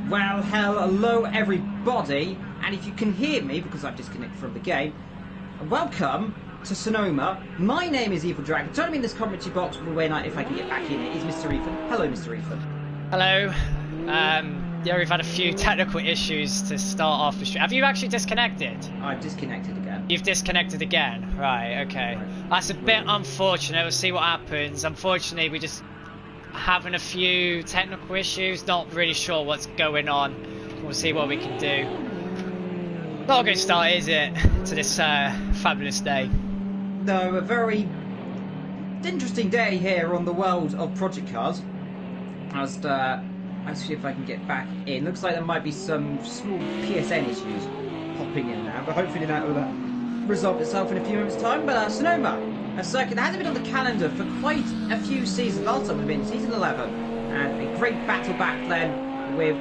Well, hello everybody, and if you can hear me, because I've disconnected from the game, welcome to Sonoma. My name is Evil Dragon. Joining me in this commentary box, if I can get back in it, is Mr. Ethan. Hello, Mr. Ethan. Hello. Yeah, we've had a few technical issues to start off the stream. Have you actually disconnected? I've disconnected again. You've disconnected again? Right, okay. Right. That's a bit unfortunate. We'll see what happens. Unfortunately, we just having a few technical issues, not really sure what's going on. We'll see what we can do. Not a good start, is it, to this fabulous day? No, a very interesting day here on the world of project cars. Let's see if I can get back in. Looks like there might be some small PSN issues popping in now, but hopefully that will resolve itself in a few moments' time. But Sonoma, a circuit that hasn't been on the calendar for quite a few seasons. Last time we've been season 11, and a great battle back then with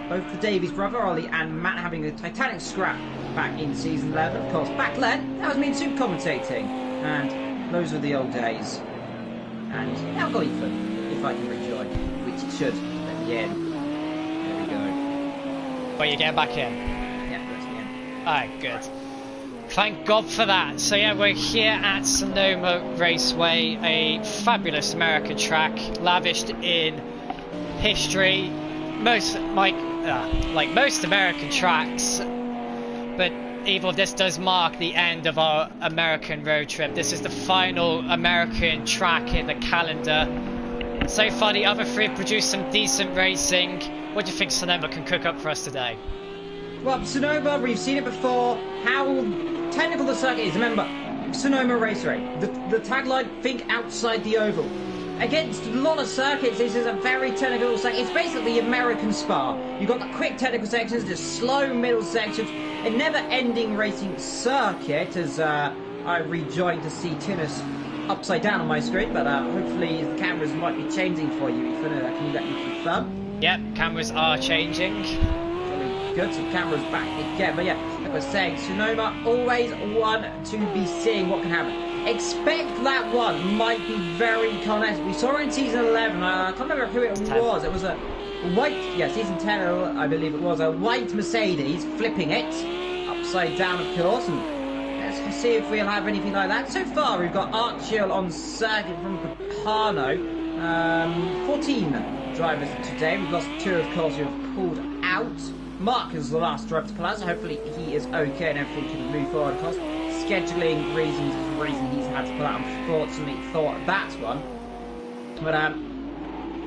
both the Davies brother Ollie and Matt having a titanic scrap back in season 11. Of course, back then that was me and Soup commentating, and those were the old days. And now I've got Ethan, if I can rejoin, which it should at the end. There we go. But you're getting back in? Yeah, that's the end. Alright, good. Thank God for that. So yeah, we're here at Sonoma Raceway, a fabulous American track, lavished in history. Like most American tracks, but Evil, this does mark the end of our American road trip. This is the final American track in the calendar. So far, the other three have produced some decent racing. What do you think Sonoma can cook up for us today? Well, Sonoma, we've seen it before. How technical the circuit is. Remember, Sonoma Raceway. The tagline, think outside the oval. Against a lot of circuits, this is a very technical circuit. It's basically American Spa. You've got the quick technical sections, the slow middle sections, a never-ending racing circuit, as I rejoined to see Tinus upside down on my screen, but hopefully the cameras might be changing for you, Ethan. Can you let me confirm? Yep, cameras are changing. Good, so cameras back again. But yeah, like I was saying, Sonoma always one to be seeing what can happen. Expect that one might be very contested. We saw it in season 11. I can't remember who it was. It was a white, season 10, I believe it was, a white Mercedes flipping it upside down, of course. And let's see if we'll have anything like that. So far, we've got Archil on circuit from Capano. 14 drivers today. We've lost 2, of course, who have pulled out. Mark is the last driver to pull out, so hopefully he is okay and everything can move forward. Of course, scheduling reasons is the reason he's had to pull out, unfortunately, for that one. But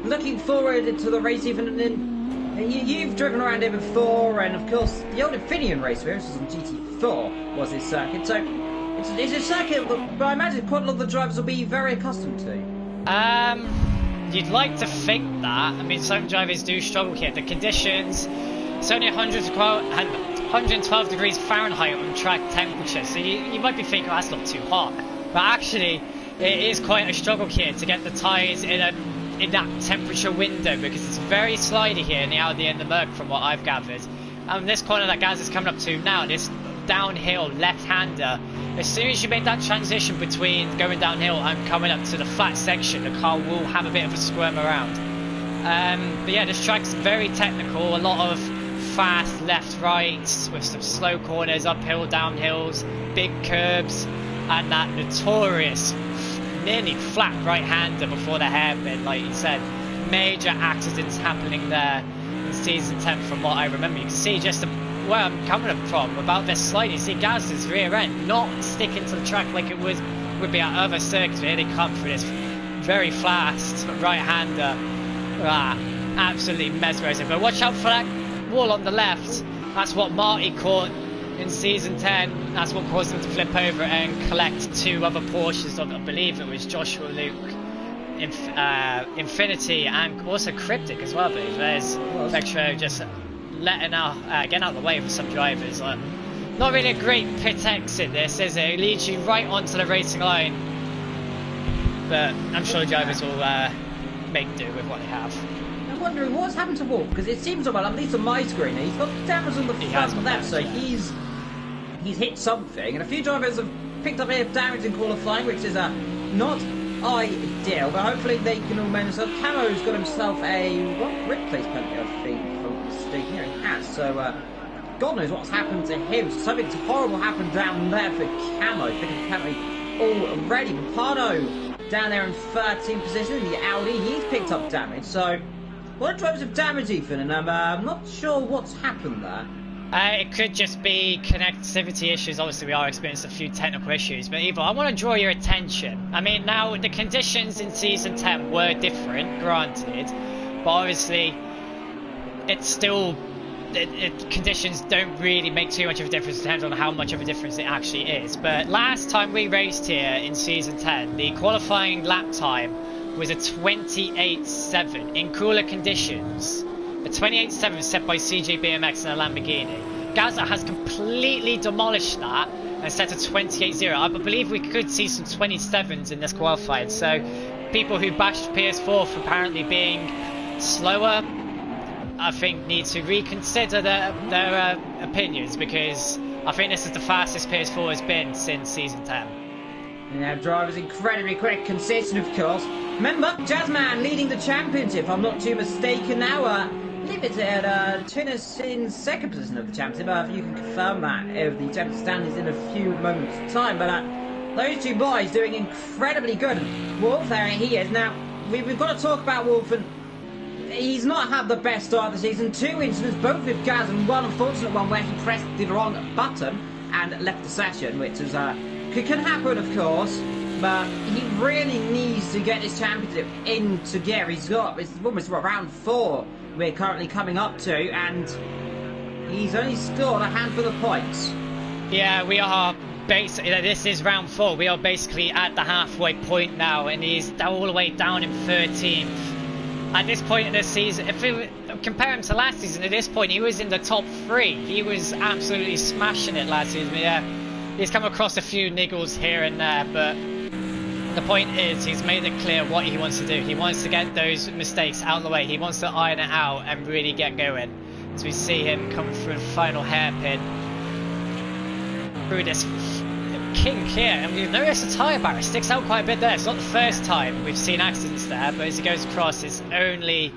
looking forward to the race, even you've driven around here before, and of course, the old Infineon race, which was on GT4, was this circuit. So it's a circuit that I imagine quite a lot of the drivers will be very accustomed to. You'd like to think that. I mean, some drivers do struggle here. The conditions. It's only 112 degrees Fahrenheit on track temperature, so you might be thinking, oh, that's not too hot. But actually, it is quite a struggle here to get the tyres in that temperature window, because it's very slidey here in the Audi and the Merc from what I've gathered. And this corner that Gaz is coming up to now, this downhill left-hander, as soon as you make that transition between going downhill and coming up to the flat section, the car will have a bit of a squirm around. But yeah, this track's very technical, a lot of fast left rights with some slow corners, uphill, downhills, big curbs, and that notorious nearly flat right-hander before the hairpin. Like you said, major accidents happening there in season 10 from what I remember. You can see just where I'm coming from about this slide. You see Gaz's rear end not sticking to the track like it would be at other circuits. Here they come through this very fast right-hander. Absolutely mesmerizing. But watch out for that wall on the left. That's what Marty caught in season 10. That's what caused him to flip over and collect 2 other Porsches of, I believe it was Joshua Luke, Infinity, and also Cryptic as well. I believe there's Vectro just letting out, getting out of the way for some drivers. Not really a great pit exit, this, is it? It leads you right onto the racing line, but I'm sure the drivers will make do with what they have. I'm wondering what's happened to Wolf, because it seems, well, at least on my screen, he's got damage on the front left, so he's hit something, and a few drivers have picked up a bit of damage in qualifying, which is not ideal, but hopefully they can all manage. So Camo's got himself a grid place penalty, I think, from mistaken. Yeah, he has. So, God knows what's happened to him. So something horrible happened down there for Camo. Thinking Camo already. Papano down there in 13th position in the Audi. He's picked up damage. So, what drives of damage, Ethan? And I'm not sure what's happened there. It could just be connectivity issues. Obviously, we are experiencing a few technical issues. But Evo, I want to draw your attention. I mean, now, the conditions in Season 10 were different, granted. But obviously, it's still... conditions don't really make too much of a difference in terms on how much of a difference it actually is. But last time we raced here in Season 10, the qualifying lap time was a 28.7 in cooler conditions. A 28.7 set by CJ BMX and a Lamborghini. Gaza has completely demolished that and set a 28.0. I believe we could see some 27s in this qualifying. So people who bashed PS4 for apparently being slower, I think need to reconsider their opinions, because I think this is the fastest PS4 has been since Season 10. Yeah, driver's incredibly quick, consistent of course. Remember, Jazzman leading the championship, if I'm not too mistaken now. Limited Tunis in second position of the championship. You can confirm that if the championship stand is in a few moments' time. But those two boys doing incredibly good. Wolf, there he is. Now, we've got to talk about Wolf, and he's not had the best start of the season. 2 incidents, both with Gaz, and one unfortunate one where he pressed the wrong button and left the session, which is can happen, of course. But he really needs to get his championship into gear. It's almost round 4 we're currently coming up to, and he's only scored a handful of points. Yeah, we are basically, this is round 4. We are basically at the halfway point now, and he's all the way down in 13th. At this point in the season, if we compare him to last season, at this point he was in the top 3. He was absolutely smashing it last season. Yeah, he's come across a few niggles here and there, but the point is he's made it clear what he wants to do. He wants to get those mistakes out of the way. He wants to iron it out and really get going. As we see him come through the final hairpin through this kink here, and we've noticed the tyre barrier sticks out quite a bit there. It's not the first time we've seen accidents there, but as he goes across, it's only...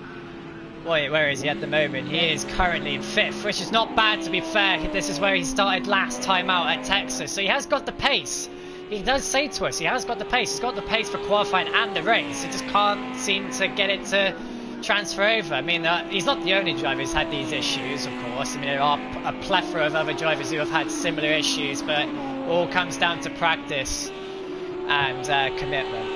Wait, where is he at the moment? He is currently in 5th, which is not bad, to be fair. This is where he started last time out at Texas, so he has got the pace. He does say to us he has got the pace. He's got the pace for qualifying and the race. He just can't seem to get it to transfer over. I mean, he's not the only driver who's had these issues, of course. I mean, there are a plethora of other drivers who have had similar issues, but all comes down to practice and commitment.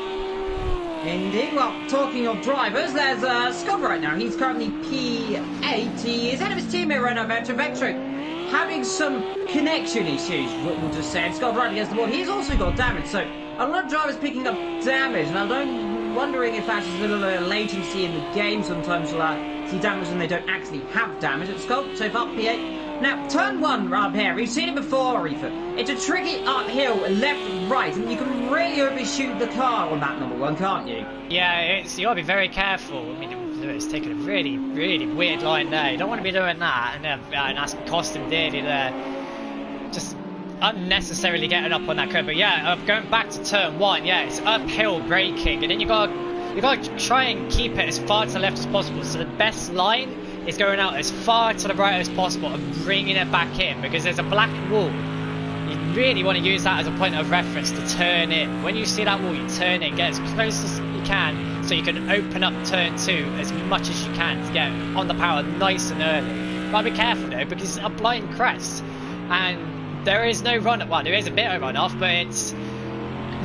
Indeed. Well, talking of drivers, there's Scott right now. He's currently P8. He is ahead of his teammate right now, Vector. Having some connection issues, we'll just say. And Scott right against the board. He's also got damage, so a lot of drivers picking up damage. And I'm wondering if that's a little latency in the game. Sometimes you'll see damage and they don't actually have damage. At Scott, so far, P8. Now, turn 1 up here. We've seen it before, Ethan. It's a tricky uphill, left, right, and you can really overshoot the car on that number 1, can't you? Yeah, you gotta be very careful. I mean, it's taking a really, really weird line there. You don't want to be doing that, and that's cost him dearly there. Just unnecessarily getting up on that curve. But yeah, going back to turn 1, yeah, it's uphill braking, and then you gotta try and keep it as far to the left as possible. So the best line is going out as far to the right as possible and bringing it back in, because there's a black wall. You really want to use that as a point of reference to turn in. When you see that wall, you turn in, get as close as you can, so you can open up turn 2 as much as you can to get on the power nice and early. But be careful though, because it's a blind crest, and there is no run. Well, there is a bit of runoff, but it's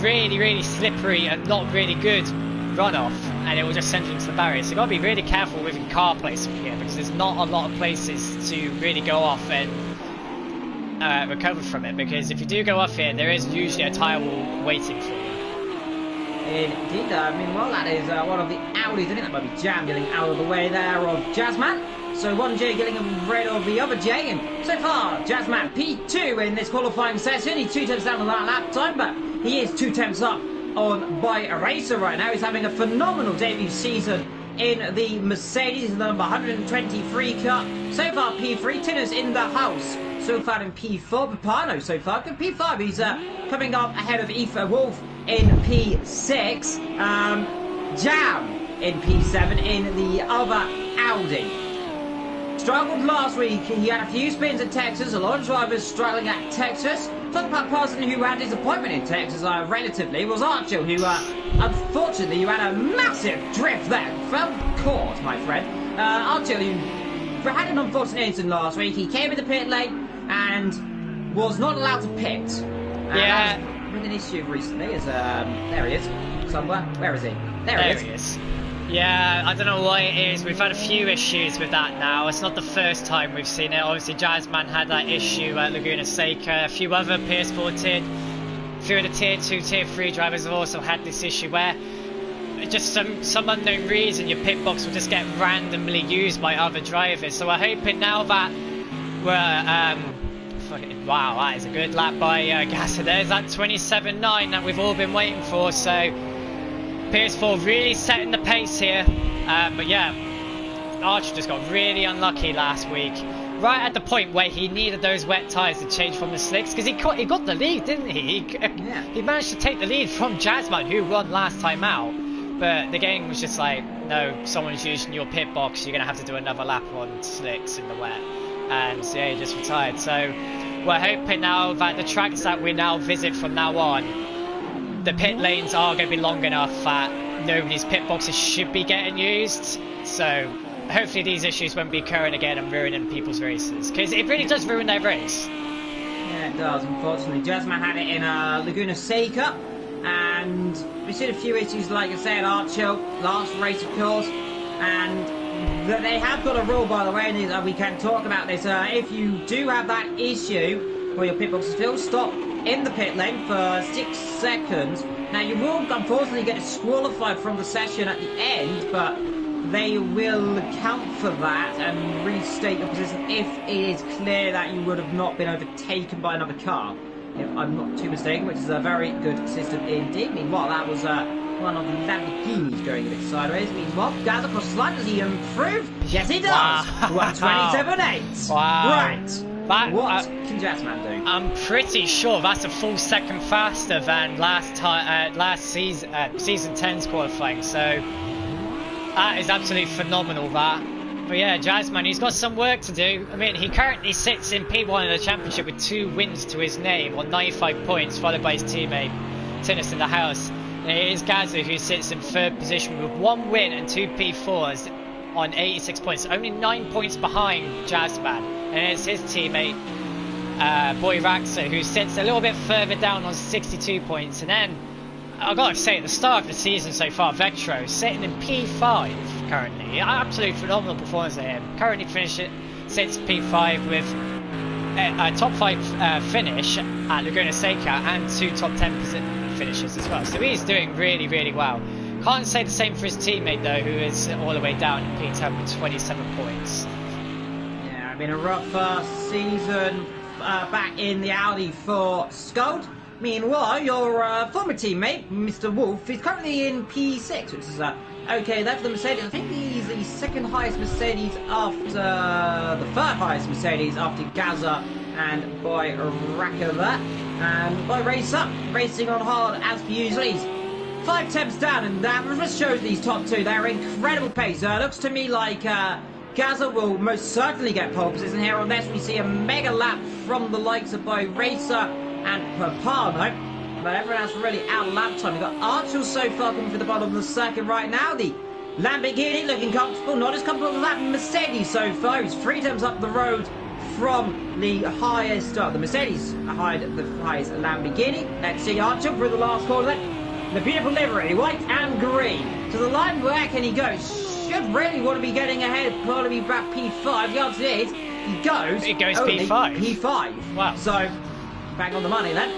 really, really slippery and not really good runoff, and it will just send you into the barrier. So you've got to be really careful with your car placement here, because there's not a lot of places to really go off and recover from it, because if you do go off here, there is usually a tyre wall waiting for you. Indeed, I mean, well, that is one of the Audis. I think that might be Jam getting out of the way there of Jazzman. So one J getting rid of the other J, and so far, Jazzman P2 in this qualifying session. He's 2 tenths down on that lap time, but he is 2 tenths up on by a racer right now. He's having a phenomenal debut season in the Mercedes, the number 123 car. So far, P3. Tinner's in the house. So far in P4. Papano so far. Good P5. He's coming up ahead of Aoife Wolf in P6. Jam in P7 in the other Audi. Struggled last week. He had a few spins at Texas. A lot of drivers struggling at Texas. Talking about a person who had disappointment in Texas, relatively, was Archer, who, unfortunately, you had a massive drift there. Fell caught, my friend. Archer, who had an unfortunate incident last week. He came in the pit lane and was not allowed to pit. Yeah. With an issue recently, there he is, somewhere. Where is he? There he is. Yeah, I don't know what it is. We've had a few issues with that now. It's not the first time we've seen it. Obviously, Jazzman had that issue at Laguna Seca. A few other PS4 a few of the Tier 2, Tier 3 drivers have also had this issue where just some unknown reason your pit box will just get randomly used by other drivers. So we're hoping now that we're... wow, that is a good lap by Gasser. There's that 27.9 that we've all been waiting for. So PS4 really setting the pace here. But yeah, Archer just got really unlucky last week. Right at the point where he needed those wet tyres to change from the slicks. Because he got the lead, didn't he? He managed to take the lead from Jazzman, who won last time out. But the game was just like, no, someone's using your pit box. You're going to have to do another lap on slicks in the wet. And so, yeah, he just retired. So we're hoping now that the tracks that we now visit from now on, the pit lanes are going to be long enough that nobody's pit boxes should be getting used. So hopefully these issues won't be occurring again and ruining people's races, because it really does ruin their race. Yeah, it does, unfortunately. Jasmine had it in Laguna Seca, and we've seen a few issues, like I said, Archer, last race of course, and they have got a rule, by the way, and we can talk about this. If you do have that issue where your pit box is filled, stop in the pit lane for 6 seconds. Now, you will unfortunately get disqualified from the session at the end, but they will account for that and restate your position if it is clear that you would have not been overtaken by another car. If I'm not too mistaken, which is a very good system indeed. Meanwhile, that was one of the Lamborghinis going a bit sideways. Meanwhile, Gaz across the line, does he improve? Yes, he does! Wow. 127.8. Wow. Right. What can Jazzman do? I'm pretty sure that's a full second faster than last season, season 10's qualifying. So that is absolutely phenomenal. But yeah, Jazzman, he's got some work to do. I mean, he currently sits in P1 in the championship with 2 wins to his name on 95 points, followed by his teammate Tinnis in the house. And it is Gazu who sits in 3rd position with 1 win and 2 P4s on 86 points, only 9 points behind Jazzman. And it's his teammate, Boy Raxa, who sits a little bit further down on 62 points. And then, I've got to say, at the start of the season so far, Vectro sitting in P5 currently. Absolutely phenomenal performance of him. Currently sits P5 with a top 5 finish at Laguna Seca and 2 top 10 finishes as well. So he's doing really, really well. Can't say the same for his teammate though, who is all the way down in P10 with 27 points. Yeah, been a rough season back in the Audi for Scold. Meanwhile, your former teammate, Mr. Wolf, is currently in P6, which is okay there for the Mercedes. I think he's the 2nd highest Mercedes after the 3rd highest Mercedes after Gaza and Boy Racker there. And Boy Racer racing on hard as per usual. He's 5 temps down, and that just shows these top 2. They're incredible pace. Looks to me like Gaza will most certainly get pole position here. On this, we see a mega lap from the likes of Boy Racer and Papano, but everyone else really out of lap time. We've got Archer so far coming for the bottom of the circuit right now. The Lamborghini looking comfortable, not as comfortable as that Mercedes so far. He's 3 temps up the road from the highest, the Mercedes behind the highest Lamborghini. Let's see Archer through the last corner then. The beautiful livery, white and green. To the line, where can he go? Should really want to be getting ahead, probably be back P5. The answer is, he goes. It goes P5. P5. Wow. So, bang on the money then.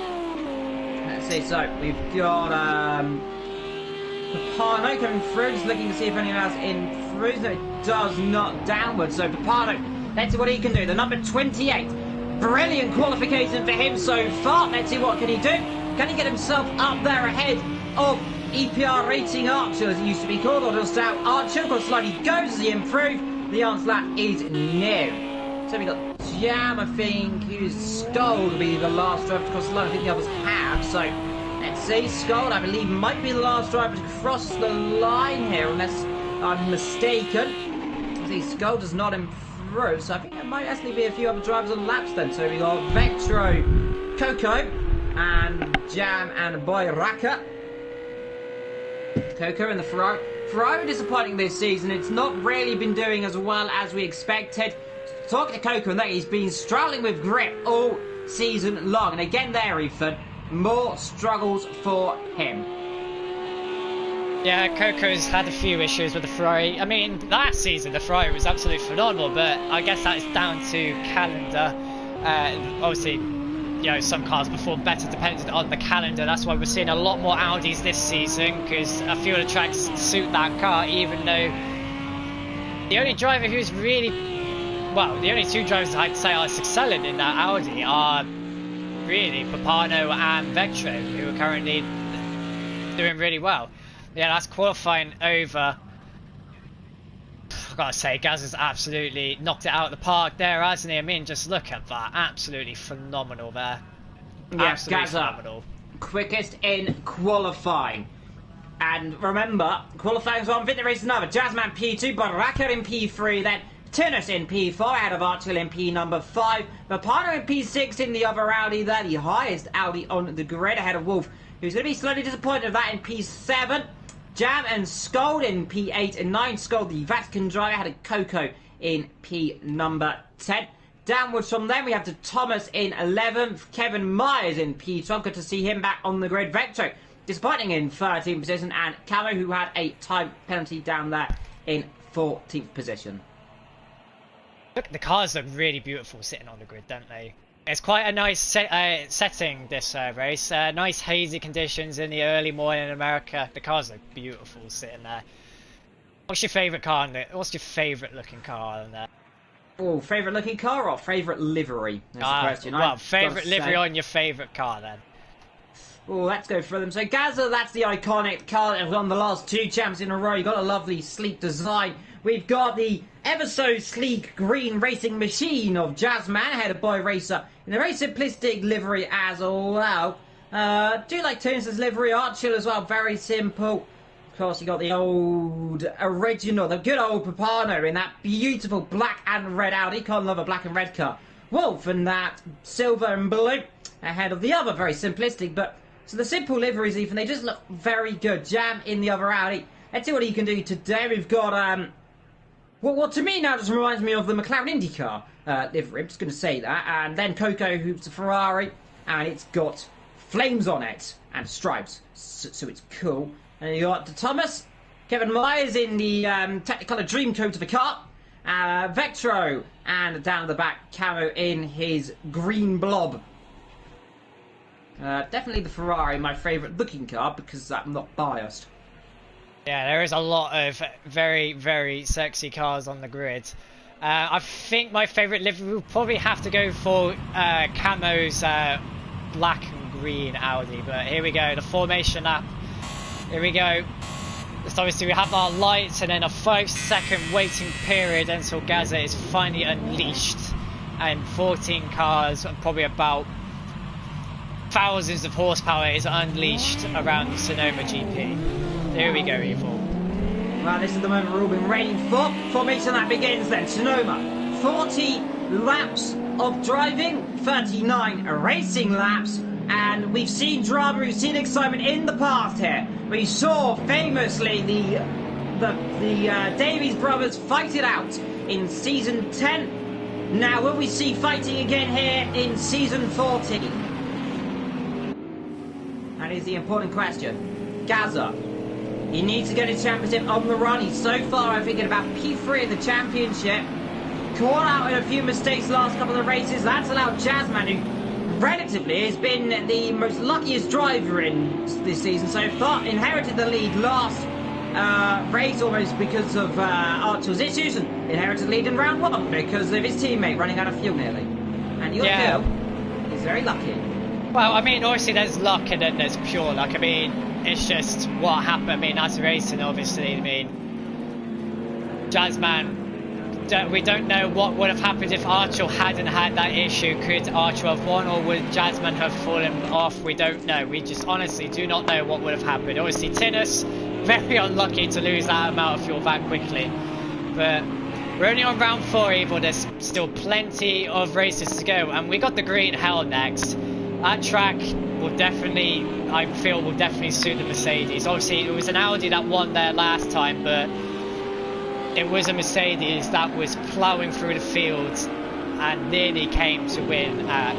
Let's see, so we've got Papano coming through, just looking to see if anyone else improves. No, it does not downwards. So Papano, let's see what he can do. The number 28. Brilliant qualification for him so far. Let's see what can he do. Can he get himself up there ahead of EPR rating Archer, as it used to be called, or just out Archer? Of course, slowly goes as he improved. The answer to that is no. So we got Jam, I think, who's Scold will be the last driver to cross the line. I think the others have. So let's see. Scold, I believe, might be the last driver to cross the line here, unless I'm mistaken. See, Scold does not improve. through. So I think there might actually be a few other drivers on laps then. So we got Vectro, Coco, and Jam and Boy Raka. Coco and the Ferrari. Ferrari disappointing this season. It's not really been doing as well as we expected. Talking to Coco and that, he's been struggling with grip all season long. And again there, Ethan, more struggles for him. Yeah, Coco's had a few issues with the Ferrari. I mean, last season the Ferrari was absolutely phenomenal, but I guess that is down to calendar. Obviously, you know, some cars perform better depending on the calendar. That's why we're seeing a lot more Audis this season, because a few of the tracks suit that car, even though the only driver who's really, well, the only two drivers I'd say are excelling in that Audi are really Papano and Vectro, who are currently doing really well. Yeah, that's qualifying over. I've got to say, Gaz has absolutely knocked it out of the park there, hasn't he? I mean, just look at that. Absolutely phenomenal there. Yeah, absolutely Gaza, phenomenal. quickest in qualifying. And remember, qualifying as well. I think there is another. Jazzman P2, Baraka in P3, then Tinnis in P4, ahead of Archil in P number 5. Mapano in P6 in the other Audi there, the highest Audi on the grid, ahead of Wolf, who's going to be slightly disappointed with that in P7. Jam and Scold in P8 and 9. Scold, the Vatican driver, had a Coco in P number 10. Downwards from them, we have to Thomas in 11th. Kevin Myers in P12. Good to see him back on the grid. Vectro, disappointing in 13th position. And Camo, who had a time penalty down there in 14th position. Look, the cars look really beautiful sitting on the grid, don't they? It's quite a nice setting, this race. Nice hazy conditions in the early morning in America. The cars look beautiful sitting there. What's your favourite car in there? What's your favourite looking car in there? Oh, favourite looking car or favourite livery? That's the question. Well, favourite livery on your favourite car then. Oh, let's go for them. So Gaza, that's the iconic car that was on the last 2 champs in a row. You've got a lovely sleek design. We've got the ever so sleek green racing machine of Jazzman, ahead of Boy Racer, in a very simplistic livery as well. Do like Tunis' livery, Archil as well, very simple. Of course, you got the old original, the good old Papano in that beautiful black and red Audi. Can't love a black and red car. Wolf in that silver and blue, ahead of the other very simplistic, but so the simple liveries, even, they just look very good. Jam in the other Audi. Let's see what he can do today. We've got what to me now just reminds me of the McLaren IndyCar livery. I'm just going to say that. And then Coco, who's a Ferrari, and it's got flames on it and stripes, so it's cool. And you got Thomas, Kevin Myers in the Technicolor Dream Coat of the car, Vectro, and down the back, Camo in his green blob. Definitely the Ferrari, my favourite looking car, because I'm not biased. Yeah, there is a lot of very, very sexy cars on the grid. I think my favourite livery will probably have to go for Camo's black and green Audi. But here we go, the formation lap. Here we go. So obviously we have our lights and then a 5-second waiting period until Gaza is finally unleashed. And 14 cars and probably about thousands of horsepower is unleashed around the Sonoma GP. Here we go, Evil. Well, this is the moment we've all been waiting for. Formation lap begins then. Sonoma, 40 laps of driving, 39 racing laps, and we've seen drama, we've seen excitement in the past here. We saw famously the Davies brothers fight it out in season 10. Now, will we see fighting again here in season 14? That is the important question. Gaza, he needs to get his championship on the run. He's so far, I'm thinking, about P3 of the championship. Caught out in a few mistakes last couple of races. That's allowed Jazzman, who relatively has been the most luckiest driver in this season so far. Inherited the lead last race almost because of Archer's issues, and inherited the lead in round 1 because of his teammate running out of fuel nearly. And you got Phil, he's very lucky. Well, I mean, obviously there's luck and then there's pure luck. I mean, it's just what happened. I mean, that's racing, obviously. I mean, Jazzman, we don't know what would have happened if Archer hadn't had that issue. Could Archer have won, or would Jazzman have fallen off? We don't know. We just honestly do not know what would have happened. Obviously, Tinnis, very unlucky to lose that amount of fuel that quickly. But We're only on round 4, Evil. There's still plenty of races to go, and we got the green hell next. That track will definitely, I feel, will definitely suit the Mercedes. Obviously, it was an Audi that won there last time, but it was a Mercedes that was ploughing through the fields and nearly came to win at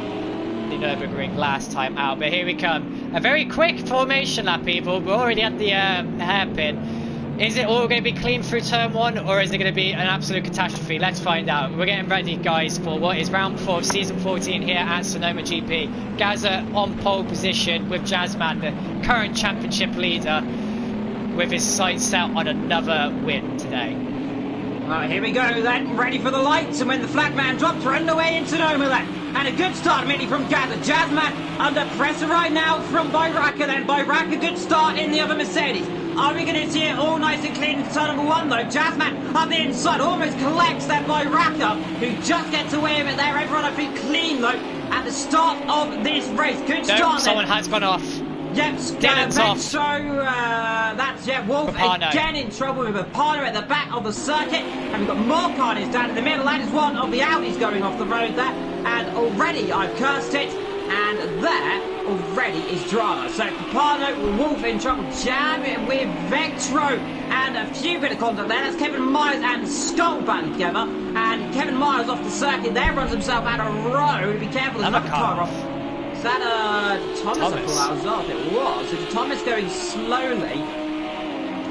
the Nürburgring last time out. But here we come. A very quick formation lap, Evil. We're already at the hairpin. Is it all going to be clean through turn 1, or is it going to be an absolute catastrophe? Let's find out. We're getting ready, guys, for what is round 4 of season 14 here at Sonoma GP. Gaza on pole position with Jazzman, the current championship leader, with his sights set on another win today. Alright, here we go then, ready for the lights, and when the flag man drops, we're underway in Sonoma then. And a good start immediately from Gaza. Jazzman under pressure right now from Bayraka then. Bayraka, good start in the other Mercedes. Are we going to see it all nice and clean into turn number 1 though? Jazzman up the inside, almost collects that Bayraka, who just gets away with it there. Everyone I think clean though at the start of this race. Good start. Someone has gone off. Yep, Dylan's off. So that's Wolf Papano again in trouble with Papano at the back of the circuit. And we've got more carnage down in the middle. That is one of the Audis going off the road there. And already I've cursed it. And there already is drama. So Papano, Wolf in trouble. Jam with Vectro. And a few bit of contact there. That's Kevin Myers and Skull battling together. And Kevin Myers off the circuit there runs himself out of row. Be careful, there's another car off. Is that Thomas? I thought that was off. It was. So Thomas going slowly.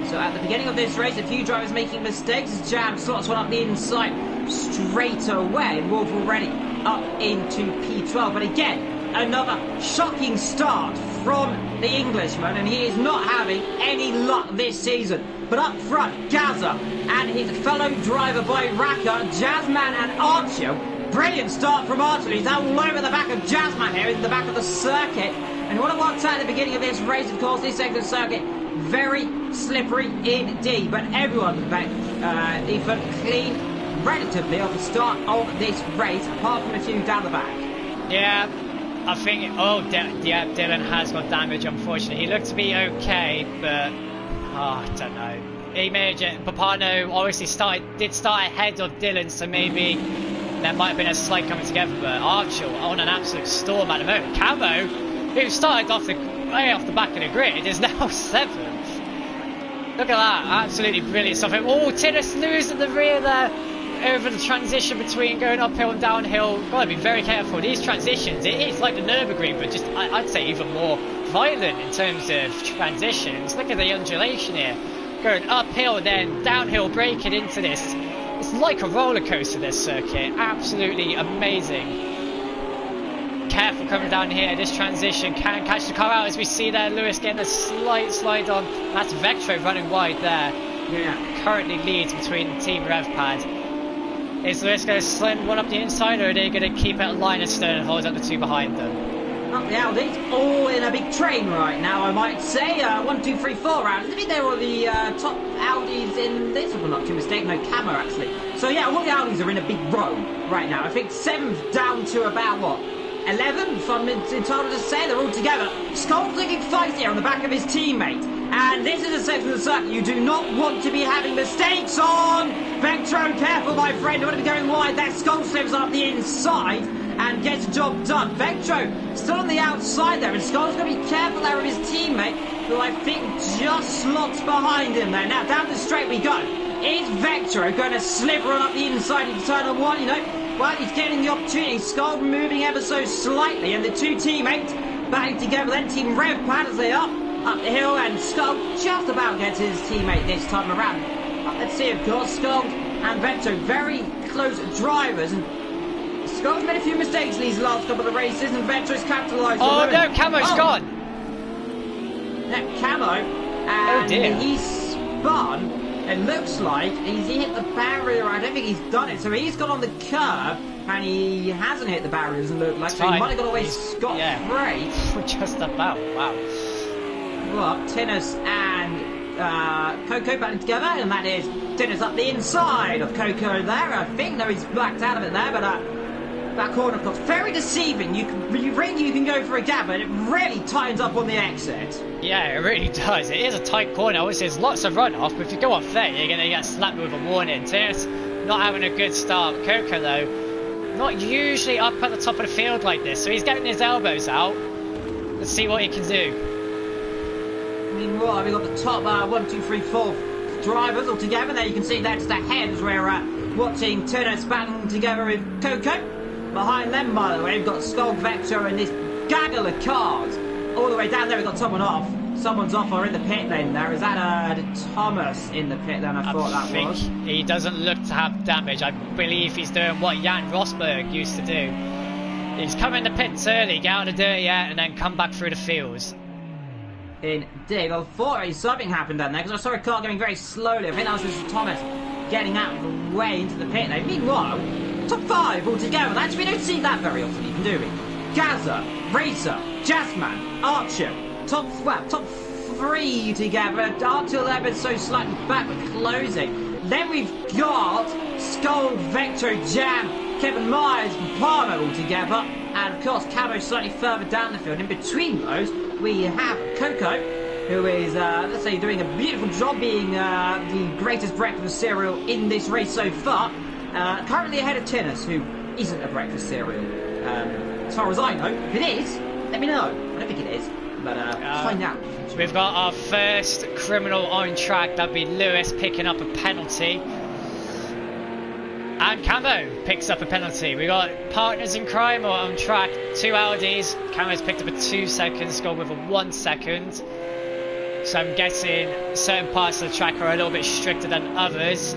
So at the beginning of this race, a few drivers making mistakes. Jam slots one up the inside straight away. Wolf already up into P12. But again, another shocking start from the Englishman, and he is not having any luck this season. But up front, Gaza and his fellow driver Bayraka, Jazzman and Archie. Brilliant start from Archer. He's all over the back of Jazzman here, in the back of the circuit. And what I worked out at the beginning of this race, of course, this second circuit, very slippery indeed. But everyone back, even clean, relatively, off the start of this race, apart from a few down the back. Yeah, I think, yeah, Dylan has got damage, unfortunately. He looked to be okay, but, I don't know. He may have, Papano obviously did start ahead of Dylan, so maybe there might have been a slight coming together, but Archel on an absolute storm at the moment. Camo, who started way off the back of the grid, is now 7th. Look at that, absolutely brilliant stuff. Oh, Tinnis losing the rear there over the transition between going uphill and downhill. Got to be very careful. These transitions, it is like the Nürburgring, but just, I'd say even more violent in terms of transitions. Look at the undulation here. Going uphill, then downhill, braking into this. It's like a roller coaster, this circuit. Absolutely amazing. Careful coming down here. This transition can catch the car out, as we see there. Lewis getting a slight slide on. That's Vectro running wide there. Yeah. Currently leads between Team RevPad. Is Lewis going to send one up the inside, or are they going to keep it a line of stone and hold up the two behind them? Up the Audis, all in a big train right now, I might say. 1, 2, 3, 4 rounds. I think they were the top Audis in this, if I'm not too mistaken. No, Camo actually. So yeah, all the Audis are in a big row right now. I think 7th down to about, what, 11th, if I'm entitled to say. They're all together. Skull's looking feisty on the back of his teammate. And this is a section of the circuit you do not want to be having mistakes on. Vectro, careful, my friend. You don't want to be going wide. That Skull slips up the inside and gets the job done. Vectro still on the outside there, and Skull's going to be careful there of his teammate, who I think just slots behind him there. Now, down the straight we go. Is Vectro going to slip on up the inside into turn 1, you know? Well, he's getting the opportunity. Skull moving ever so slightly, and the two teammates back together. Then Team RevPad as they up the hill, and Skull just about gets his teammate this time around. But let's see, of course, Skull and Vectro very close drivers, and Skull's made a few mistakes in these last couple of races, and Vectro's capitalised. Oh no, Camo's gone! Yeah, Camo, and he's spun. It looks like he's hit the barrier. I don't think he's done it. So he's gone on the curb, and he hasn't hit the barrier, doesn't look like. So he might have got away scot-free. Just about, wow. Well, Tinnis and Coco battling together, and that is Tinnis up the inside of Coco there. I think, no, he's blacked out of it there, but that corner, of course, very deceiving. You can go for a gap, but it really tightens up on the exit. Yeah, it really does. It is a tight corner. Obviously, there's lots of runoff, but if you go off there, you're going to get slapped with a warning. Tinnis not having a good start. Coco, though, not usually up at the top of the field like this, so he's getting his elbows out. Let's see what he can do. Meanwhile, we've got the top 1, 2, 3, 4 drivers all together. There you can see that's the heads. We're watching Tunis battling together with Coco. Behind them, by the way, we've got Skull Vector and this gaggle of cars. All the way down there, we've got someone off. Someone's off or in the pit lane there. Is that Thomas in the pit lane? I thought that was. He doesn't look to have damage. I believe he's doing what Jan Rosberg used to do. He's come in the pits early, get out of the dirt yet, and then come back through the fields. Indeed. I thought something happened down there because I saw a car going very slowly. I think that was just Thomas getting out of the way into the pit lane. Meanwhile, top 5 altogether. We don't see that very often, even, do we? Gaza, Racer, Jazzman, Archer. Top 3 together. Archer there, but so slightly back with closing. Then we've got Skull, Vector, Jam, Kevin Myers, and Parmo all together. And of course, Camo slightly further down the field. In between those, we have Coco, who is, let's say, doing a beautiful job being the greatest breakfast cereal in this race so far. Currently ahead of Tinnis, who isn't a breakfast cereal. As far as I know, if it is, let me know. I don't think it is, but find out. We've got our first criminal on track. That'd be Lewis picking up a penalty. And Camo picks up a penalty. We got partners in crime on track. 2 Audis. Camo's picked up a 2 second, scored with a 1 second. So I'm guessing certain parts of the track are a little bit stricter than others.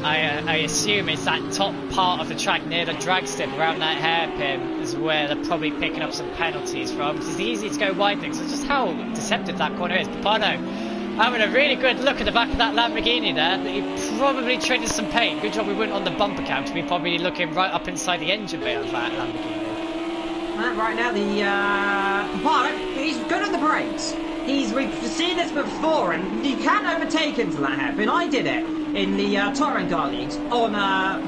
I assume it's that top part of the track near the drag strip around that hairpin is where they're probably picking up some penalties from. It's easy to go wide things. So just how deceptive that corner is. Papano having a really good look at the back of that Lamborghini there. He probably traded some paint. Good job we weren't on the bumper cam. We're probably looking right up inside the engine bay of that Lamborghini. Right now, the Papano, he's good at the brakes. We've seen this before, and you can overtake into that hairpin. I did it in the Touring Car Leagues on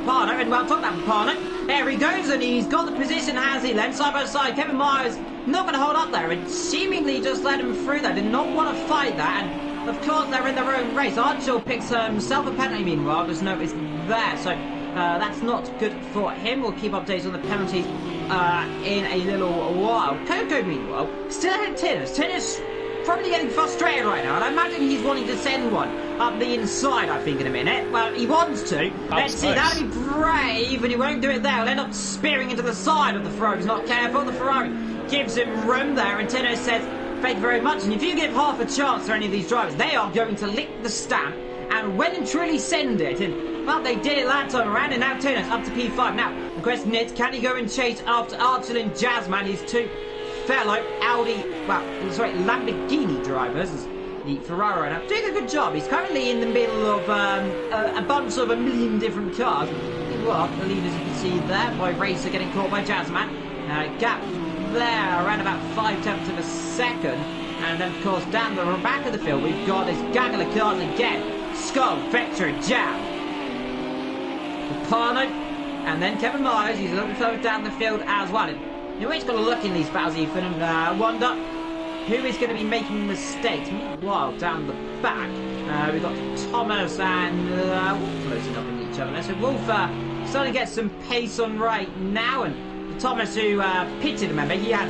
Parno, and well, talk about Parno. There he goes, and he's got the position, has he? Then side by side, Kevin Myers not going to hold up there, and seemingly just let him through there. Did not want to fight that, and of course they're in their own race. Archel picks himself a penalty. Meanwhile, there's no it's there, so that's not good for him. We'll keep updates on the penalties in a little while. Coco, meanwhile, still ahead of Tinnis. Tinnis probably getting frustrated right now, and I imagine he's wanting to send one up the inside, I think, in a minute. Well, he wants to. Let's see, that'll be brave, and he won't do it there. He'll end up spearing into the side of the Ferrari. He's not careful. The Ferrari gives him room there, and Tinnis says, thank you very much. And if you give half a chance to any of these drivers, they are going to lick the stamp and well and truly send it. And, well, they did it that time around, and now Tinnis up to P5. Now, the question is, can he go and chase after Archer and Jazzman, his 2 fellow Lamborghini drivers? The Ferrari now doing a good job. He's currently in the middle of a bunch of a million different cars. Well, I believe, as you can see there, by Racer getting caught by Jazzman. Gap there, around about 5/10 of a second. And then, of course, down the back of the field, we've got this gaggle of cars again. Skull, Vector, Jam. Parno, and then Kevin Myers. He's a little further down the field as well. And you always got to look in these battles, Ethan, and wonder who is going to be making mistakes. Meanwhile, down the back, we've got Thomas and Wolf closing up in each other. So Wolf starting to get some pace on right now, and Thomas, who pitted, remember, he had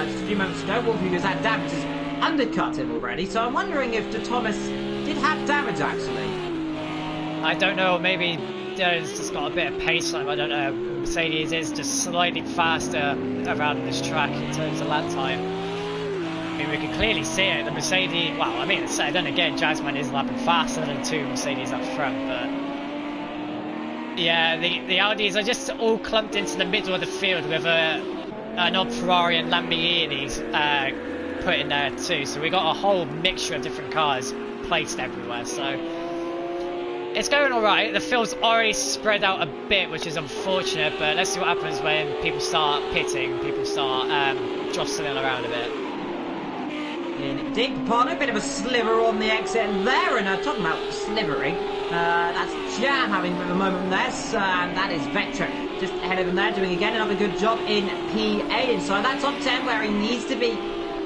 just a few moments ago, Wolf, who had damage, has undercut him already. So I'm wondering if the Thomas did have damage, actually. I don't know, maybe he's just got a bit of pace on him. I don't know. Mercedes is just slightly faster around this track in terms of lap time. I mean, we can clearly see it. The Mercedes, well, I mean, then again, Jazzman is lapping faster than 2 Mercedes up front, but yeah, the Audis are just all clumped into the middle of the field with an odd Ferrari and Lamborghinis put in there too. So we got a whole mixture of different cars placed everywhere. So it's going alright. The field's already spread out a bit, which is unfortunate, but let's see what happens when people start pitting, people start jostling around a bit. Indeed, Papano, a bit of a sliver on the exit there, and talking about slivering, that's Jam having a bit of a moment there, and that is Vector just ahead of him there, doing again another good job in P8 inside that top 10 where he needs to be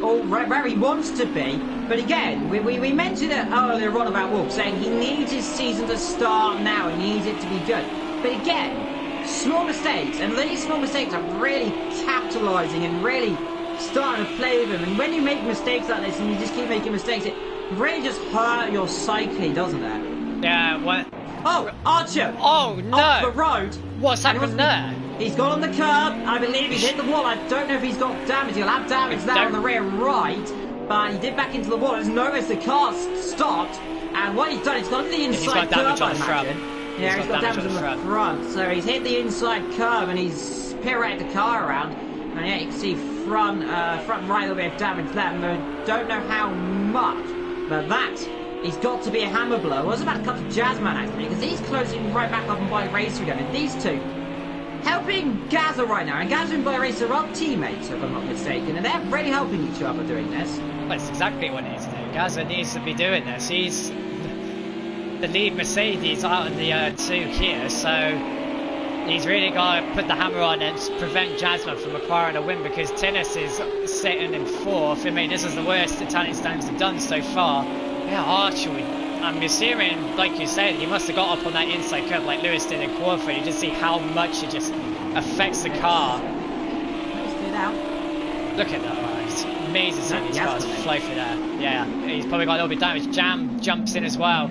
or where he wants to be. But again, we mentioned it earlier on about Wolf, saying he needs his season to start now, he needs it to be good. But again, small mistakes, and these small mistakes are really capitalising and really starting to play with him. And when you make mistakes like this and you just keep making mistakes, it really just hurt your psyche, doesn't it? Yeah, what? Oh, Archer! Oh, no! Off the road! What's happened there? He's gone on the curb. I believe he's hit the wall. I don't know if he's got damage. He'll have damage there on the rear right. But he did back into the wall. He's noticed the car stopped. And what he's done, he's gone to the inside curb, I imagine. Yeah, he's got damage on the front. So he's hit the inside curb and he's pirouetted the car around. And yeah, you can see front right, a little bit of damage there. And I don't know how much. But that, he's got to be a hammer blow. I was about to cut to Jazzman, actually, because he's closing right back up and by Racer again. And these two helping Gaza right now. And Gaza and by Racer are teammates, if I'm not mistaken. And they're really helping each other doing this. Well, that's exactly what he needs to do. Gaza needs to be doing this. He's the lead Mercedes out in the 2 here, so he's really got to put the hammer on and prevent Jasmine from acquiring a win, because Tinnis is sitting in 4th. I mean, this is the worst Italian stands have done so far. Yeah, Archer, I'm assuming, like you said, he must have got up on that inside curve like Lewis did in qualifying. You just see how much it just affects the car. Look at that, man. It's amazing seeing these cars fly through there. Yeah, he's probably got a little bit of damage. Jam jumps in as well.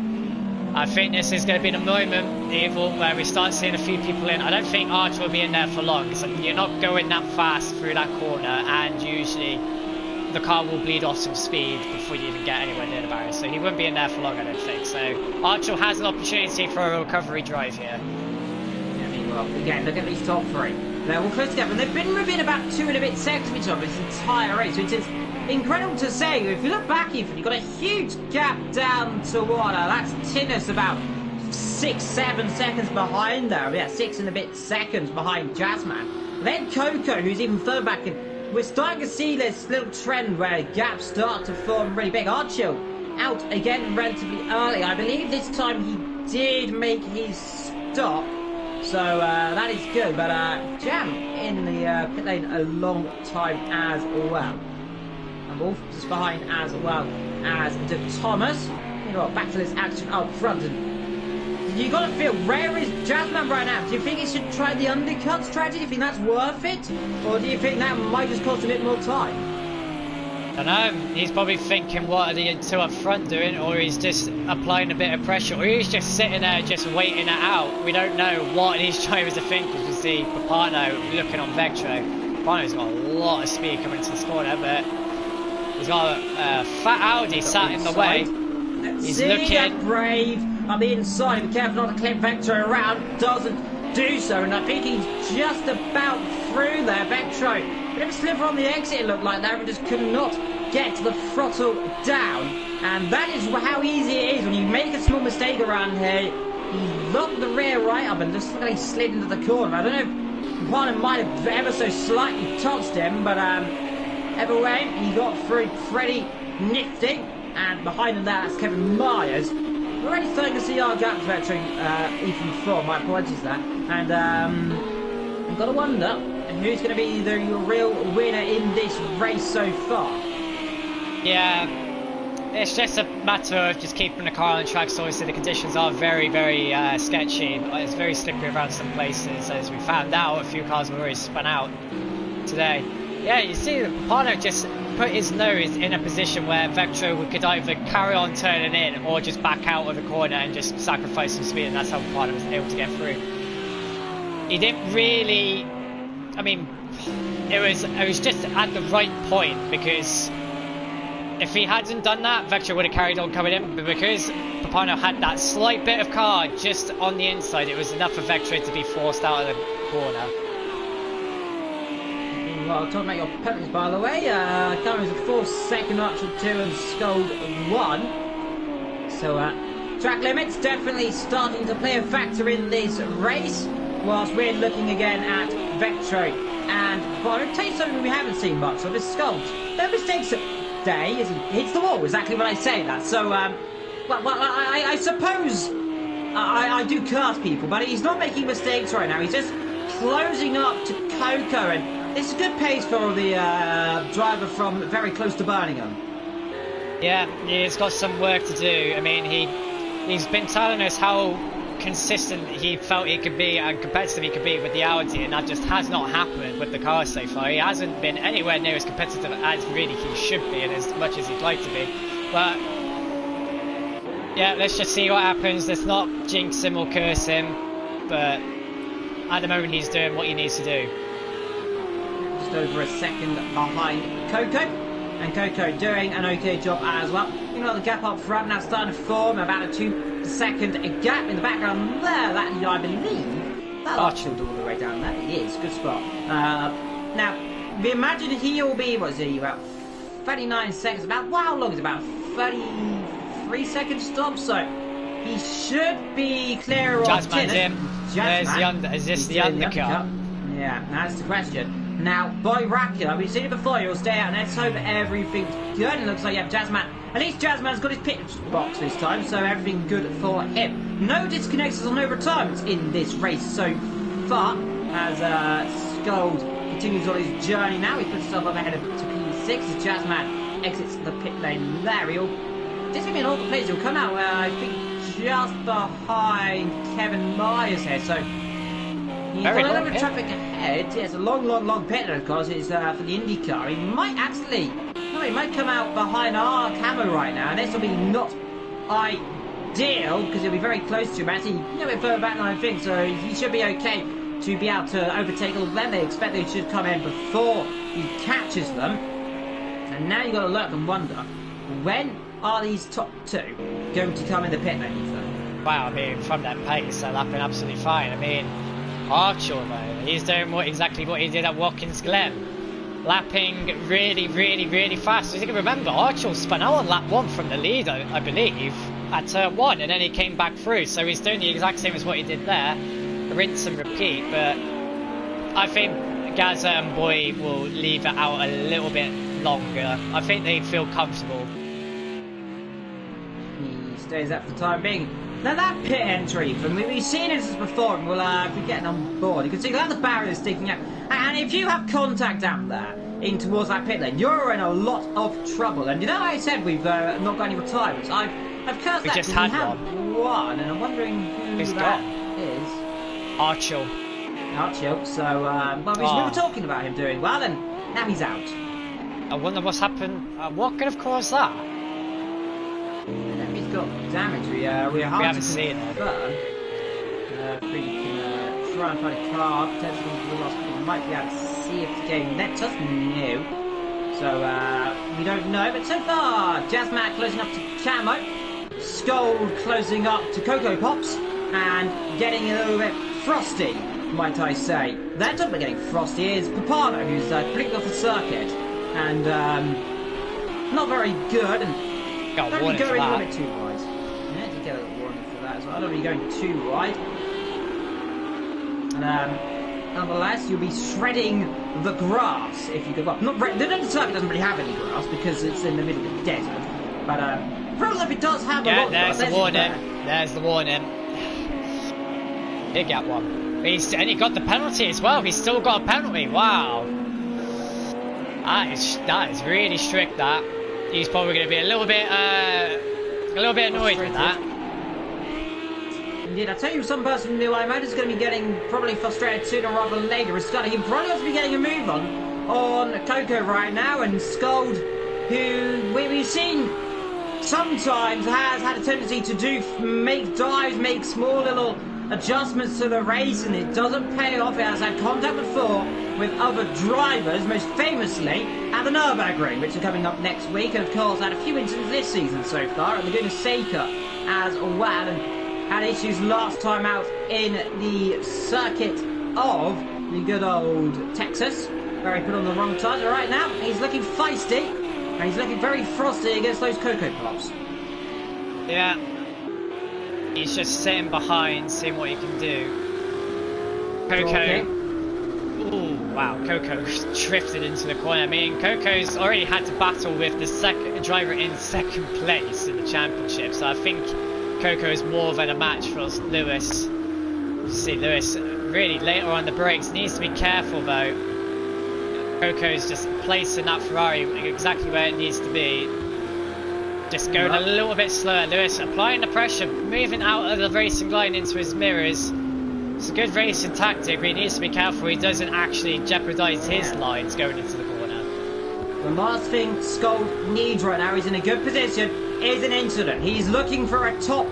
I think this is going to be the moment, Evil, where we start seeing a few people in. I don't think Archer will be in there for long, so you're not going that fast through that corner, and usually the car will bleed off some speed before you even get anywhere near the barrier, so he won't be in there for long, I don't think. So Archer has an opportunity for a recovery drive here. I mean, well, again, look at these top 3. They're all close together, and they've been within about 2 and a bit seconds of each other this entire race, which is incredible to say. If you look back, Ethan, you've got a huge gap down to water. That's Tinnis about 6-7 seconds behind there. Yeah, 6 and a bit seconds behind Jazzman. Then Coco, who's even further back, and we're starting to see this little trend where gaps start to form really big. Archil out again relatively early. I believe this time he did make his stop, so that is good. But Jam in the pit lane a long time as well. And Wolf is behind as well as De Thomas. You know what, back to this action up front. And you got to feel, where is Jazzman right now? Do you think he should try the undercut strategy? Do you think that's worth it? Or do you think that might just cost a bit more time? I don't know, he's probably thinking what are the 2 up front doing, or he's just applying a bit of pressure, or he's just sitting there just waiting it out. We don't know what these drivers are thinking. You see Papano looking on Vectro. Papano's got a lot of speed coming into this corner, but he's got a fat Audi sat in the way. He's looking brave on the inside. Be careful not to clip Vectro around. Doesn't do so, and I think he's just about through there. Vectro, bit of a sliver on the exit, it looked like there, and just could not get the throttle down. And that is how easy it is when you make a small mistake around here. He locked the rear right up and just suddenly slid into the corner. I don't know if Juan might have ever so slightly touched him, but either way, he got through pretty nifty. And behind him that's Kevin Myers. We're already starting to see our gaps veteran Ethan Thor. My apologies there. And I've got to wonder who's going to be the real winner in this race so far. Yeah, it's just a matter of just keeping the car on the track. So obviously the conditions are very, very sketchy. It's very slippery around some places, as we found out. A few cars were already spun out today. Yeah, you see Papano just put his nose in a position where Vectro could either carry on turning in or just back out of the corner and just sacrifice some speed, and that's how Papano was able to get through. He didn't really, I mean, it was just at the right point, because if he hadn't done that, Vectro would have carried on coming in, but because Papano had that slight bit of car just on the inside, it was enough for Vectro to be forced out of the corner. Well, talking about your penalties, by the way, Cameron's a 4-second Archer 2 and Scold 1. So, track limits definitely starting to play a factor in this race, whilst we're looking again at Vectro. And, well, I'll tell you something we haven't seen much of, is Scold. No mistakes today as he hits the wall, exactly when I say that. So, I suppose I do curse people, but he's not making mistakes right now. He's just closing up to Coco, and It's a good pace for the driver from very close to Birmingham. Yeah, he's got some work to do. I mean, he's been telling us how consistent he felt he could be and competitive he could be with the Audi, and that just has not happened with the car so far. He hasn't been anywhere near as competitive as really he should be and as much as he'd like to be. But yeah, let's just see what happens. Let's not jinx him or curse him, but at the moment he's doing what he needs to do. Just over a second behind Coco, and Coco doing an okay job as well. You know, the gap up front now starting to form, about a 2-second gap in the background there. That, I believe, that chilled all the way down there. It is, good spot. Now, we imagine he'll be, what is he, about 39 seconds, about, how long is it, about 33 seconds stop, so he should be clear of Jazzman's in. Is this the undercut? Yeah, that's the question. Now, by Rackula, we've seen it before, he'll stay out, and let's hope everything's good. It looks like, yeah, Jazzman, at least Jazzman's got his pit box this time, so everything good for him. No disconnections or no retirements in this race so far, as Scold continues on his journey now. He puts himself up ahead of P6 as Jazzman exits the pit lane there. This will be in all the places. He'll come out, I think, just behind Kevin Myers here, so he's got a little bit of traffic ahead. Yeah, it's a long pit, of course. It's for the IndyCar. He might actually, no, he might come out behind our camo right now, and this will be not ideal because he'll be very close to him. Actually, a little bit further back than I think, so he should be okay to be able to overtake all of them. They expect they should come in before he catches them. And now you've got to look and wonder, when are these top two going to come in the pit lane, Ethan? Wow, I mean, from that pace, they're lapping absolutely fine. I mean, Archer, though, he's doing exactly what he did at Watkins Glen. Lapping really fast. As you can remember, Archer spun out on lap 1 from the lead, I believe, at turn 1, and then he came back through. So he's doing the exact same as what he did there. Rinse and repeat, but I think Gaza and Boy will leave it out a little bit longer. I think they feel comfortable. He stays up for the time being. Now that pit entry, we've seen this before, and we'll be getting on board. You can see that the barrier is sticking out, and if you have contact out there in towards that pit lane, you're in a lot of trouble. And you know, I said we've not got any retirements. I've cursed that. Just had one, and I'm wondering who that is. Archel. So well, we were talking about him doing well, and now he's out. I wonder what's happened. What could have caused that? He's got damage. We haven't seen it. We can try and find a car. Potentially the last people might be able to see if the game lets us know. So we don't know. But so far, Jazzman closing up to Camo, Scold closing up to Coco Pops, and getting a little bit frosty, might I say. That talking about getting frosty is Papano, who's completely off the circuit and not very good. And got don't be going a little bit too wide. Yeah, you get a little warning for that as well. I don't be going too wide. And nonetheless, you'll be shredding the grass if you go. Well, the circuit doesn't really have any grass because it's in the middle of the desert. But probably it does have a lot of grass. There's the warning. There's the warning. Did get one. And he got the penalty as well. He's still got a penalty. Wow. That is really strict. That he's probably going to be a little bit annoyed with that. Indeed, I tell you, some person who I imagine is going to be getting probably frustrated sooner rather than later is Scott. He probably has to be getting a move on Coco right now, and Scold, who we've seen sometimes has had a tendency to make dives, make small little adjustments to the race, and it doesn't pay off. It has had contact before with other drivers, most famously at the Nürburgring, which are coming up next week, and of course had a few incidents this season so far at Laguna Seca as well, and had issues last time out in the circuit of the good old Texas, where he put on the wrong tyres. Right now he's looking feisty, and he's looking very frosty against those Coco Pops. Yeah. He's just sitting behind, seeing what he can do. Coco. Ooh, wow. Coco drifted into the corner. I mean, Coco's already had to battle with the driver in second place in the championship, so I think Coco is more than a match for Lewis. You see Lewis really later on the brakes. Needs to be careful though. Coco's just placing that Ferrari exactly where it needs to be. Just going a little bit slower. Lewis applying the pressure, moving out of the racing line into his mirrors. It's a good racing tactic, but he needs to be careful he doesn't actually jeopardise his lines going into the corner. The last thing Skold needs right now, he's in a good position, is an incident. He's looking for a top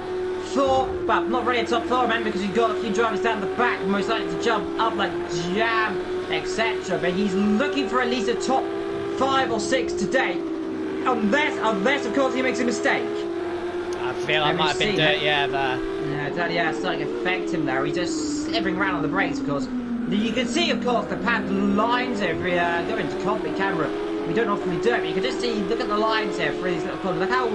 4, well, not really a top 4, remember, because you've got a few drivers down the back, most likely to jump up like Jam, etc. But he's looking for at least a top 5 or 6 today, unless of course he makes a mistake. I feel I might have been dirt, yeah, there. Yeah, it's starting to affect him there. He's just slithering around on the brakes, of course. You can see, of course, the pad lines here. If we go into cockpit camera, we don't often do it, but you can just see, look at the lines here for these little corners. Look how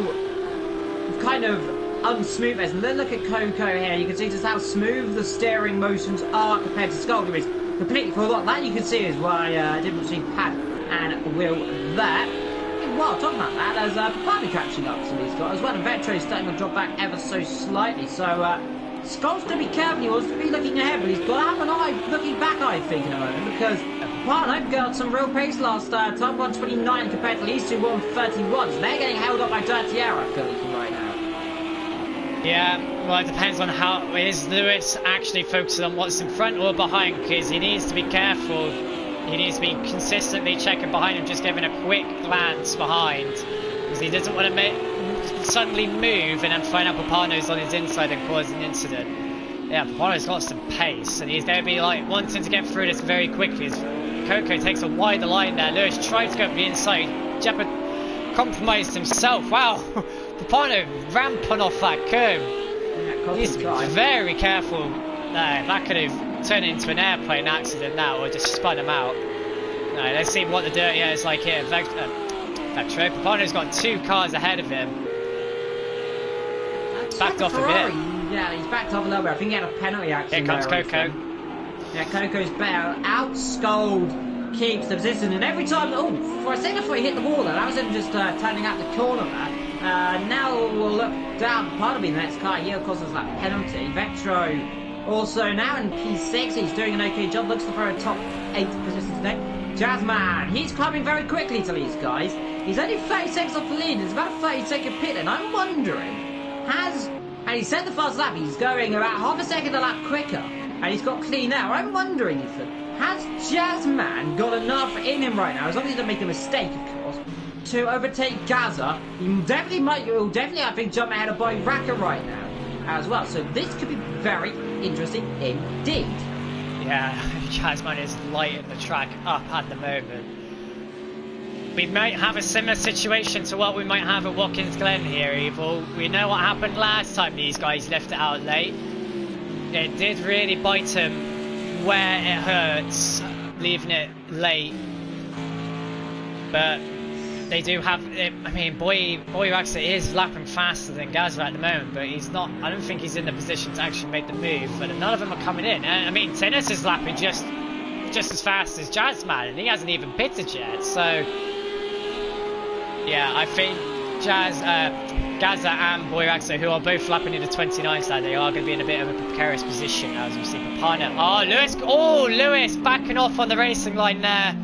kind of unsmooth it is. And then look at Coco here. You can see just how smooth the steering motions are compared to Skold, who is completely full on. That you can see is why I didn't see Pat and Will there. Well, talking about that, there's Papani catching up to these guys as well, and Vetro is starting to drop back ever so slightly. So Skold's going to be careful. He wants to be looking ahead, but he's got to have an eye looking back, I think, in a moment, because Papani got some real pace last time, 129 compared to these two 131. So they're getting held up by Dirty Air, I feel like, right now. Yeah, well, it depends on how is Lewis actually focusing on what's in front or behind, because he needs to be careful. He needs to be consistently checking behind him, just giving a quick glance behind, because he doesn't want to suddenly move and then find out Papano's on his inside and cause an incident. Yeah, Papano's got some pace, and he's going to be like wanting to get through this very quickly. As Coco takes a wider line there. Lewis tries to go for the inside. Compromised himself. Wow, Papano ramping off that curb. Yeah, he needs to be very careful there. That could have turned into an airplane accident now, or just spun him out. No, let's see what the Dirty Air is like here. Vetro. Papano's got 2 cars ahead of him. Backed off a bit. Yeah, he's backed off a little bit. I think he had a penalty accident. Here comes Coco. Yeah, Coco's better. Outscold keeps the position, and every time, for a second I thought he hit the wall there. That was him just turning out the corner there. Now we'll look down. Part of the next car here, of course, is that penalty. Vetro also now in P6, he's doing an okay job. Looks for a top 8 position today. Jazzman, he's climbing very quickly to these guys. He's only 30 seconds off the lead. It's about a 30-second pit, and I'm wondering, and he set the fast lap. He's going about half a second a lap quicker, and he's got clean air. I'm wondering, Ethan, has Jazzman got enough in him right now, as long as he doesn't make a mistake, of course, to overtake Gaza? He will definitely, I think, jump ahead of Boy Racker right now as well. So this could be very interesting indeed. Yeah, Jazzman is lighting the track up at the moment. We might have a similar situation to what we might have at Watkins Glen here, Evil. We know what happened last time these guys left it out late. It did really bite him where it hurts, leaving it late. But they do have it. I mean, Boy Raxer is lapping faster than Gaza at the moment, but he's not. I don't think he's in the position to actually make the move. But none of them are coming in. And I mean, Tennis is lapping just as fast as Jazzman, and he hasn't even pitted yet. So yeah, I think Gaza and Boy Raxer, who are both lapping in the 29s now, they are going to be in a bit of a precarious position as we see Papano. Lewis backing off on the racing line there.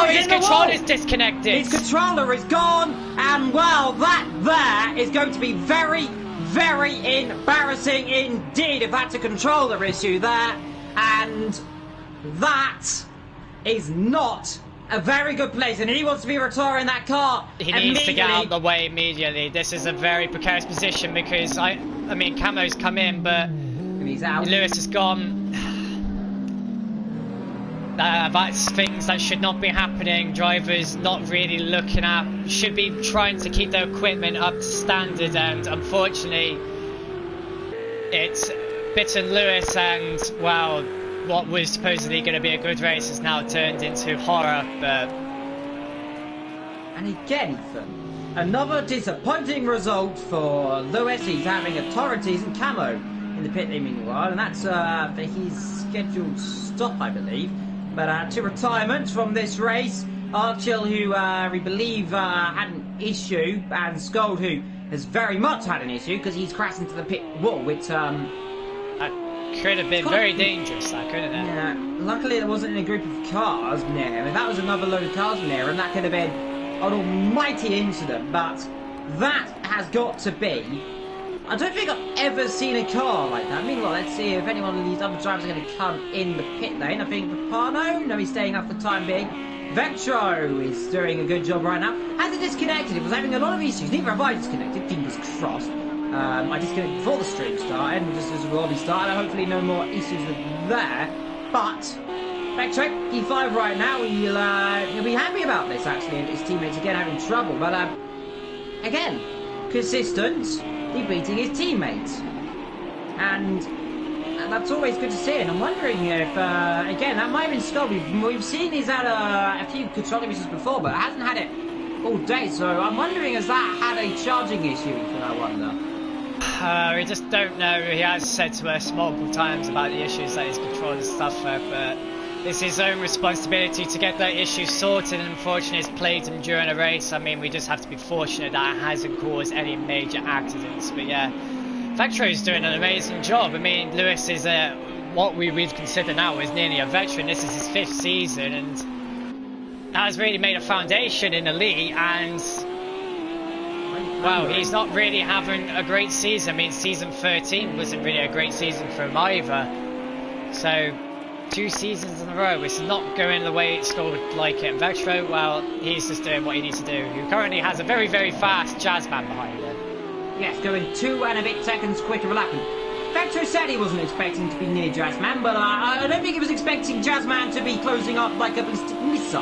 His controller is disconnected. His controller is gone, and well, that there is going to be very, very embarrassing indeed if that's a controller issue there, and that is not a very good place, and he wants to be retiring that car. He needs to get out of the way immediately. This is a very precarious position because I mean, Camo's come in, but he's out. Lewis is gone. That's things that should not be happening. Drivers not really looking at, should be trying to keep their equipment up to standard, and unfortunately it's bitten Lewis, and well, what was supposedly going to be a good race has now turned into horror. But and again, Ethan, another disappointing result for Lewis. He's having a torrid season. Camo in the pit lane meanwhile, and that's for his scheduled stop, I believe. But to retirement from this race, Archil, who we believe had an issue, and Skold, who has very much had an issue because he's crashed into the pit wall with Could have been very dangerous, that couldn't it? Yeah, luckily there wasn't in a group of cars near him. If that was another load of cars near him, that could have been an almighty incident, but that has got to be... I don't think I've ever seen a car like that. Meanwhile, let's see if anyone of these other drivers are going to come in the pit lane. I think Rapano, no, he's staying up for the time being. Vectro is doing a good job right now. Has it disconnected? It was having a lot of issues. Neither have I disconnected. Fingers crossed. I disconnected before the stream started, and just as the lobby started. Hopefully no more issues with there. But Vectro, E5 right now. He'll be happy about this, actually, and his teammates again having trouble. But again, consistent. He's beating his teammates, and that's always good to see. And I'm wondering if, again, that might have been Skull. We've seen he's had a few control issues before, but hasn't had it all day. So I'm wondering, has that had a charging issue? Ethan, I wonder. We just don't know. He has said to us multiple times about the issues that his controllers suffer, but it's his own responsibility to get that issue sorted, and unfortunately it's plagued him during a race. I mean, we just have to be fortunate that it hasn't caused any major accidents. But yeah, Vectro's doing an amazing job. I mean, Lewis is what we'd consider now is nearly a veteran. This is his 5th season, and that has really made a foundation in the league. And well, he's not really having a great season. I mean, season 13 wasn't really a great season for him either. So 2 seasons in a row, it's not going the way Skull would like it. And Vectro, well, he's just doing what he needs to do. He currently has a very, very fast Jazzman behind him. Yes, going 2 and a bit seconds quicker of a lap. Vectro said he wasn't expecting to be near Jazzman, but I don't think he was expecting Jazzman to be closing up like a ballistic missile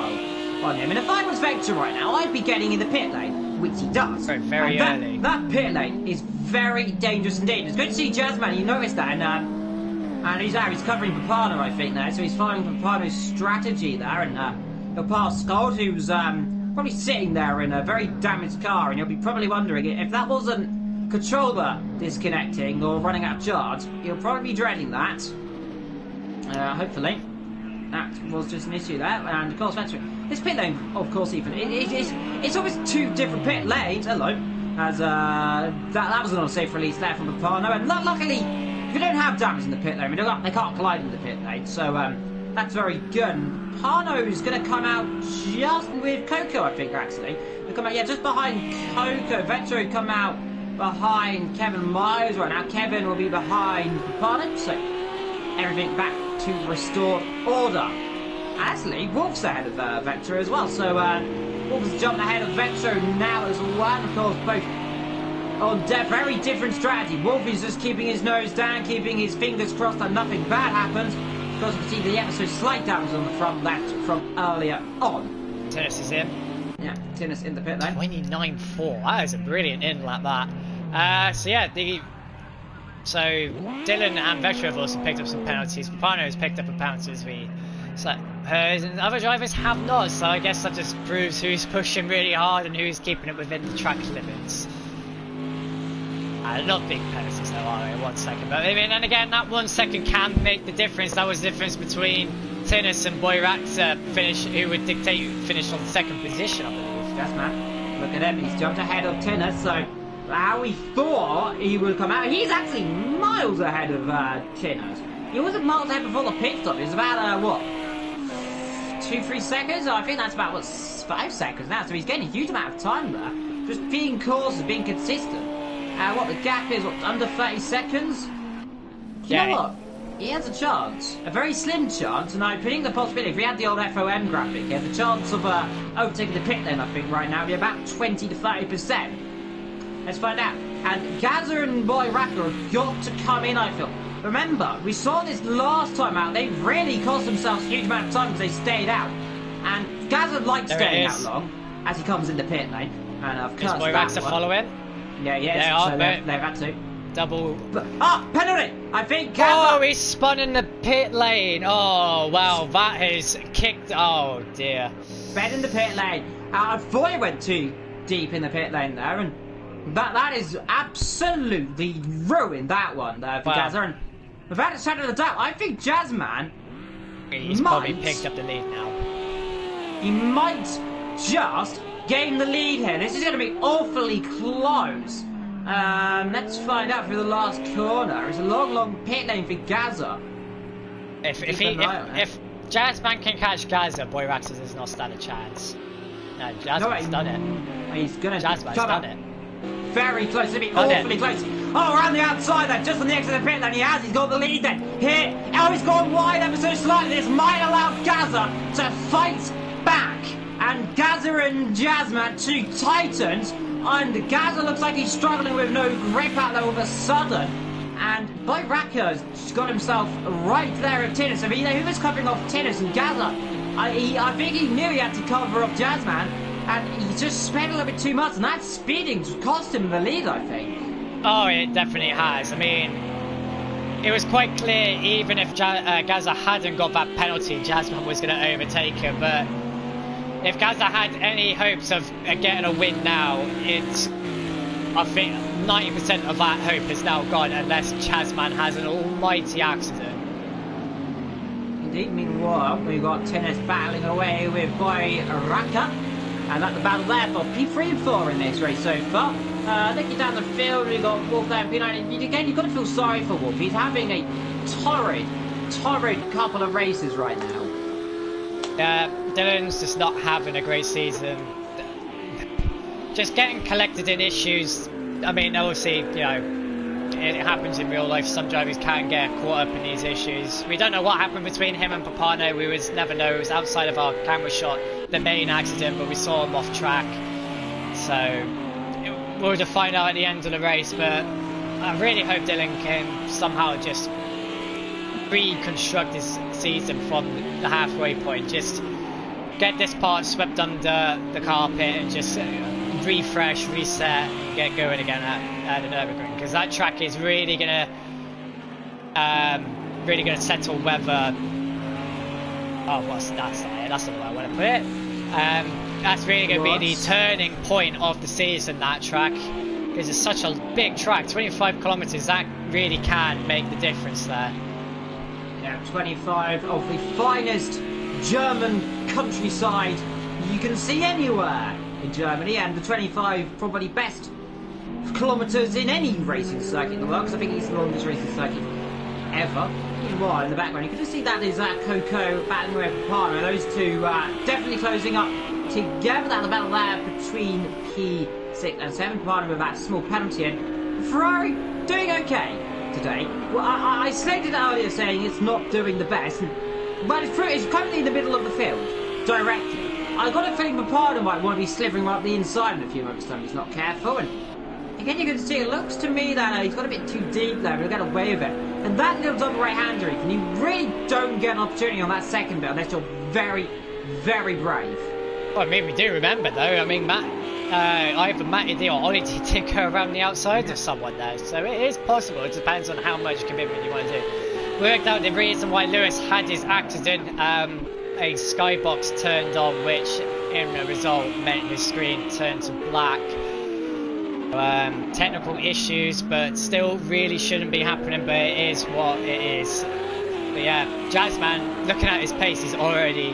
on him. And if I was Vectro right now, I'd be getting in the pit lane, which he does. Very early. That pit lane is very dangerous indeed. It's good to see Jazzman, you noticed that, and he's covering Papano, I think, now, so he's following Papano's strategy there, and he'll pass Scald, who's probably sitting there in a very damaged car, and he'll be probably wondering if that wasn't controller disconnecting or running out of charge, he'll probably be dreading that. Hopefully. That was just an issue there, and of course, this pit lane, of course, Ethan, it's almost 2 different pit lanes, hello, as that was an unsafe release there from Papano, and luckily, if you don't have damage in the pit lane, they can't collide in the pit lane, so that's very good. And Pano's going to come out just with Coco, I think, actually. He'll come out, yeah, just behind Coco. Vectro will come out behind Kevin Myers right now. Kevin will be behind Pano, so everything back to restored order. Actually, Wolf's ahead of Vectro as well, so Wolf's jumped ahead of Vectro now as well, of course, both on very different strategy. Wolf is just keeping his nose down, keeping his fingers crossed that nothing bad happens. Of course, you can see the ever so slight damage on the front left from earlier on. Tennis is in. Yeah, Tennis in the pit lane. 29.4. That is a brilliant in like that. So yeah, so Dylan and Vectro have also picked up some penalties. Papano has picked up a penalty as we. So and other drivers have not. So I guess that just proves who's pushing really hard and who's keeping it within the track limits. Not big penalties though, are they? 1 second. But I mean, and again, that 1 second can make the difference. That was the difference between Tinnis and Boyrat finish, who would dictate who finished on 2nd position, I believe. Yes, man. Look at him. He's jumped ahead of Tinnis. So how we thought he would come out, he's actually miles ahead of Tinnis. He wasn't miles ahead before the pit stop. It was about what, 2-3 seconds? I think that's about 5 seconds now. So he's getting a huge amount of time there. Just being cautious, being consistent. What the gap is, under 30 seconds? You know what? He has a chance, a very slim chance, and I'm putting the possibility, if we had the old FOM graphic here, the chance of overtaking the pit lane, I think, right now, would be about 20 to 30%. Let's find out. And Gaza and Boy Racker have got to come in, I feel. Remember, we saw this last time out, they really cost themselves a huge amount of time because they stayed out. And Gaza likes staying out long, as he comes in the pit lane. And of course, Boy Racker following? Yeah, yeah, so they've had to. Double. Penalty! I think. Oh, he spun in the pit lane. Oh, wow, that is kicked. Oh, dear. Fed in the pit lane. I thought he went too deep in the pit lane there, and that is absolutely ruined that one there for Jazzer. And without a shadow of a doubt, I think Jazzman. He's probably picked up the lead now. He might just gain the lead here. This is going to be awfully close. Let's find out through the last corner. It's a long pit lane for Gaza. If Jazzman can catch Gaza, Boy Raxus does not stand a chance. No, Jazzman's done it. He's gonna Jazzman's done it. Very close, to be awfully close. Oh, around the outside then, just on the exit of the pit lane, he's got the lead then. Here, oh, he's gone wide ever so slightly. This might allow Gaza to fight back. And Gaza and Jazzman, two titans, and Gaza looks like he's struggling with no grip out there all of a sudden. And Boy Raxus just got himself right there at Tinnis. I mean, he was covering off Tinnis and Gaza. I think he knew he had to cover off Jazzman. And he just sped a little bit too much, and that speeding cost him the lead, I think. Oh, it definitely has. I mean, it was quite clear, even if Gaza hadn't got that penalty, Jazzman was going to overtake him. But if Gaza had any hopes of getting a win now, I think 90% of that hope is now gone, unless Jazzman has an almighty accident. Indeed, meanwhile, we've got Tennis battling away with Boy Raxus. And that's the battle there for P3 and 4 in this race so far. Looking down the field, we've got Wolf there and P9. Again, you've got to feel sorry for Wolf. He's having a torrid couple of races right now. Dylan's just not having a great season. Just getting collected in issues. I mean, obviously, you know, it happens in real life. Some drivers can get caught up in these issues. We don't know what happened between him and Papano. We would never know. It was outside of our camera shot, the main accident, but we saw him off track. So we'll just find out at the end of the race. But I really hope Dylan can somehow just reconstruct his season from the halfway point. Just get this part swept under the carpet and just refresh, reset, and get going again at the Nürburgring, because that track is really gonna settle whether. Oh, that's not the way I want to put it. That's really going to be the turning point of the season. That track, because it's such a big track, 25 kilometers. That really can make the difference there. Yeah, 25 of the finest German countryside you can see anywhere in Germany, and the 25 probably best kilometers in any racing circuit in the world, because I think it's the longest racing circuit ever. Meanwhile, in the background, you can just see that is Coco battling with Papano. Those two definitely closing up together. That's the battle there between P6 and 7. Papano with that small penalty, and Ferrari doing okay today. Well, I slated earlier saying it's not doing the best, but it's currently in the middle of the field, directly. I got a feeling Papano might want to be slithering right up the inside in a few moments' time. He's not careful, and again you can see it looks to me that he's got a bit too deep there, but he'll get away with it. And that little double right-hander, and you really don't get an opportunity on that second bit unless you're very, very brave. Well, I mean, we do remember though. I mean, either Matty D or Ollie D did go around the outside of someone there, so it is possible. It depends on how much commitment you want to do. We worked out the reason why Lewis had his accident. A skybox turned on, which in the result meant his screen turned to black. Technical issues, but still really shouldn't be happening, but it is what it is. But yeah, Jazzman, looking at his pace, he's already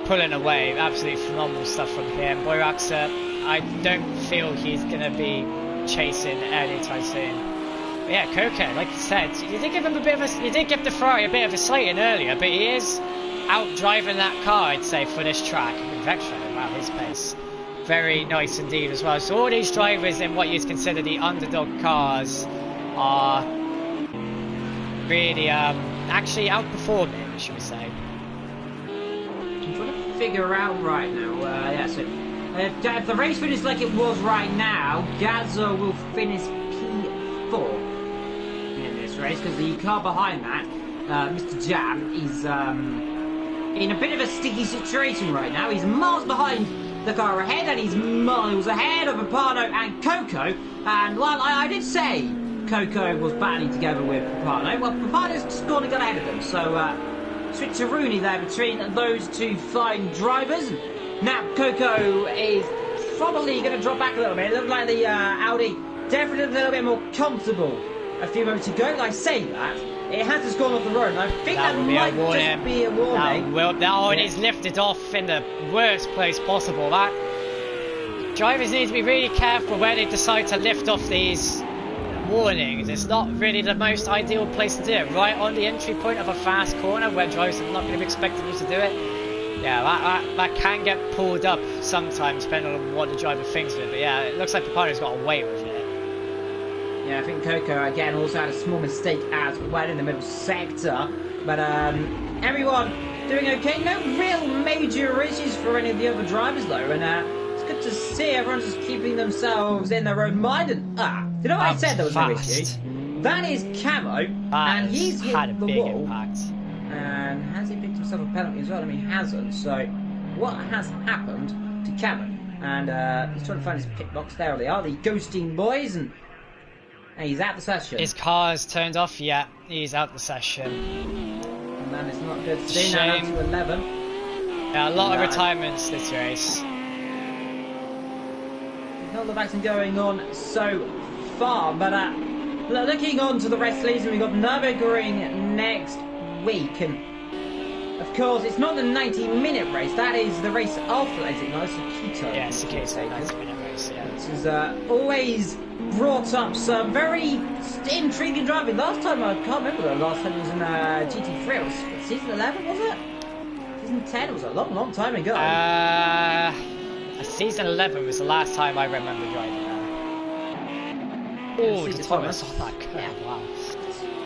pulling away. Absolutely phenomenal stuff from him. Boy Raxus, I don't feel he's going to be chasing anytime soon. But yeah, Coco, like you said, you did give him you did give the Ferrari a bit of a slating earlier, but he is out driving that car, I'd say, for this track. Vectra about his pace. Very nice indeed as well. So all these drivers in what you'd consider the underdog cars are really actually outperforming, should we say. I'm trying to figure out right now. Yeah, so if the race finishes like it was right now, Gaza will finish P4 in this race, because the car behind that, Mr. Jam, is in a bit of a sticky situation right now. He's miles behind the car ahead, and he's miles ahead of Papano and Coco. And while I did say Coco was battling together with Papano, well, Papano's just gone and got ahead of them. So switcheroonie there between those two fine drivers. Now Coco is probably going to drop back a little bit. It looks like the Audi definitely a little bit more comfortable a few moments ago. I say that, it has just gone off the road, and I think that might just be a warning. And he's lifted off in the worst place possible. That drivers need to be really careful where they decide to lift off these warnings. It's not really the most ideal place to do it. Right on the entry point of a fast corner where drivers are not going to be expecting you to do it. Yeah, that can get pulled up sometimes depending on what the driver thinks of it. But yeah, it looks like Papano's got away with it. Yeah, I think Coco again also had a small mistake as well in the middle sector. But everyone doing okay. No real major issues for any of the other drivers though. And it's good to see everyone's just keeping themselves in their own mind. And you know what I said there was no issue? That is Camo, and he's hit had a the big wall. impact. And has he picked himself a penalty as well? I mean, he hasn't. So what has happened to Camo? And he's trying to find his pit box. There they are, the ghosting boys, and he's out the session. His car's turned off. Yeah, he's out the session. And that is not good. Staying down to 11. Yeah, a lot of retirements this race. Not the action going on so far, but looking on to the rest of the season, we've got Nürburgring next week, and of course it's not the 90-minute race, that is the race after, is it not? Sakito. Yeah, Sakito, 90-minute race, yeah. Which has always brought up some very intriguing driving. Last time, I can't remember the last time it was in GT3, it was season 11, was it? Season 10, it was a long time ago. Season 11 was the last time I remember driving that. Oh, the Thomas on that curve, yeah. Wow.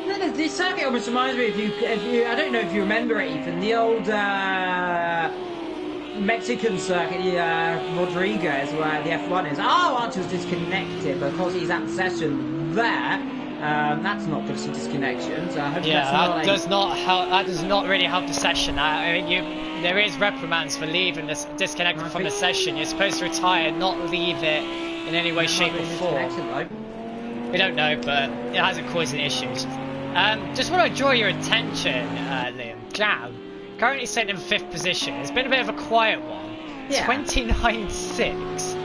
No, this circuit almost reminds me, if you, I don't know if you remember it, Ethan, the old Mexican circuit, Rodriguez, where the F1 is. Oh, Archer's disconnected because he's at the session there. That's not good to see disconnections. That does not help. That does not really help the session. I mean, there is reprimands for leaving this disconnected from the session. You're supposed to retire, not leave it in any way, shape, or form. We don't know, but it hasn't caused any issues. Just want to draw your attention, Liam. Jam currently sitting in 5th position. It's been a bit of a quiet one. Yeah. 29.6.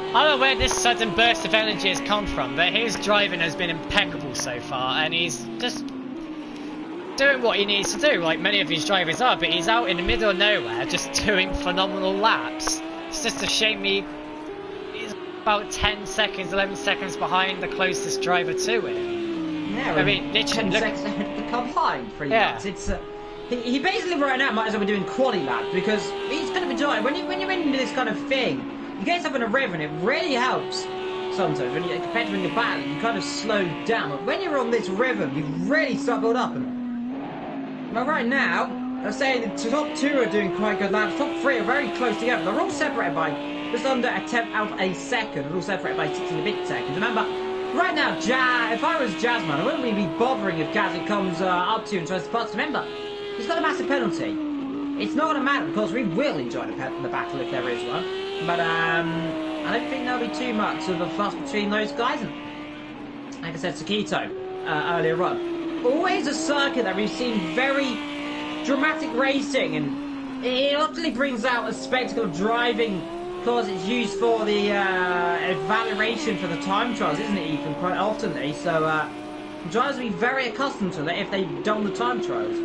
I don't know where this sudden burst of energy has come from, but his driving has been impeccable so far, and he's just doing what he needs to do, like many of these drivers are, but he's out in the middle of nowhere just doing phenomenal laps. It's just a shame he's about 10 seconds, 11 seconds behind the closest driver to him. Yeah, I mean, literally 10 seconds to come behind, pretty much. It's he basically right now might as well be doing quali laps, because he's going to be driving. When you're into this kind of thing, you get yourself in a rhythm, and it really helps sometimes. Compared to when you're battling, you kind of slow down. But when you're on this rhythm, you really start build up. But right now, I'm saying the top 2 are doing quite good laps. Top 3 are very close together. They're all separated by just under a tenth of a second. They're all separated by 16 and a bit seconds. Remember, right now, if I was Jazzman, I wouldn't really be bothering if Jazzy comes up to you and tries to pass. Remember, he's got a massive penalty. It's not going to matter, because we will enjoy the battle if there is one. But I don't think there'll be too much of a fuss between those guys. And like I said, Sakito earlier on. Always a circuit that we've seen very dramatic racing, and it utterly brings out a spectacle of driving because it's used for the evaluation for the time trials, isn't it, Ethan? Quite oftenly. So drivers will be very accustomed to that if they've done the time trials.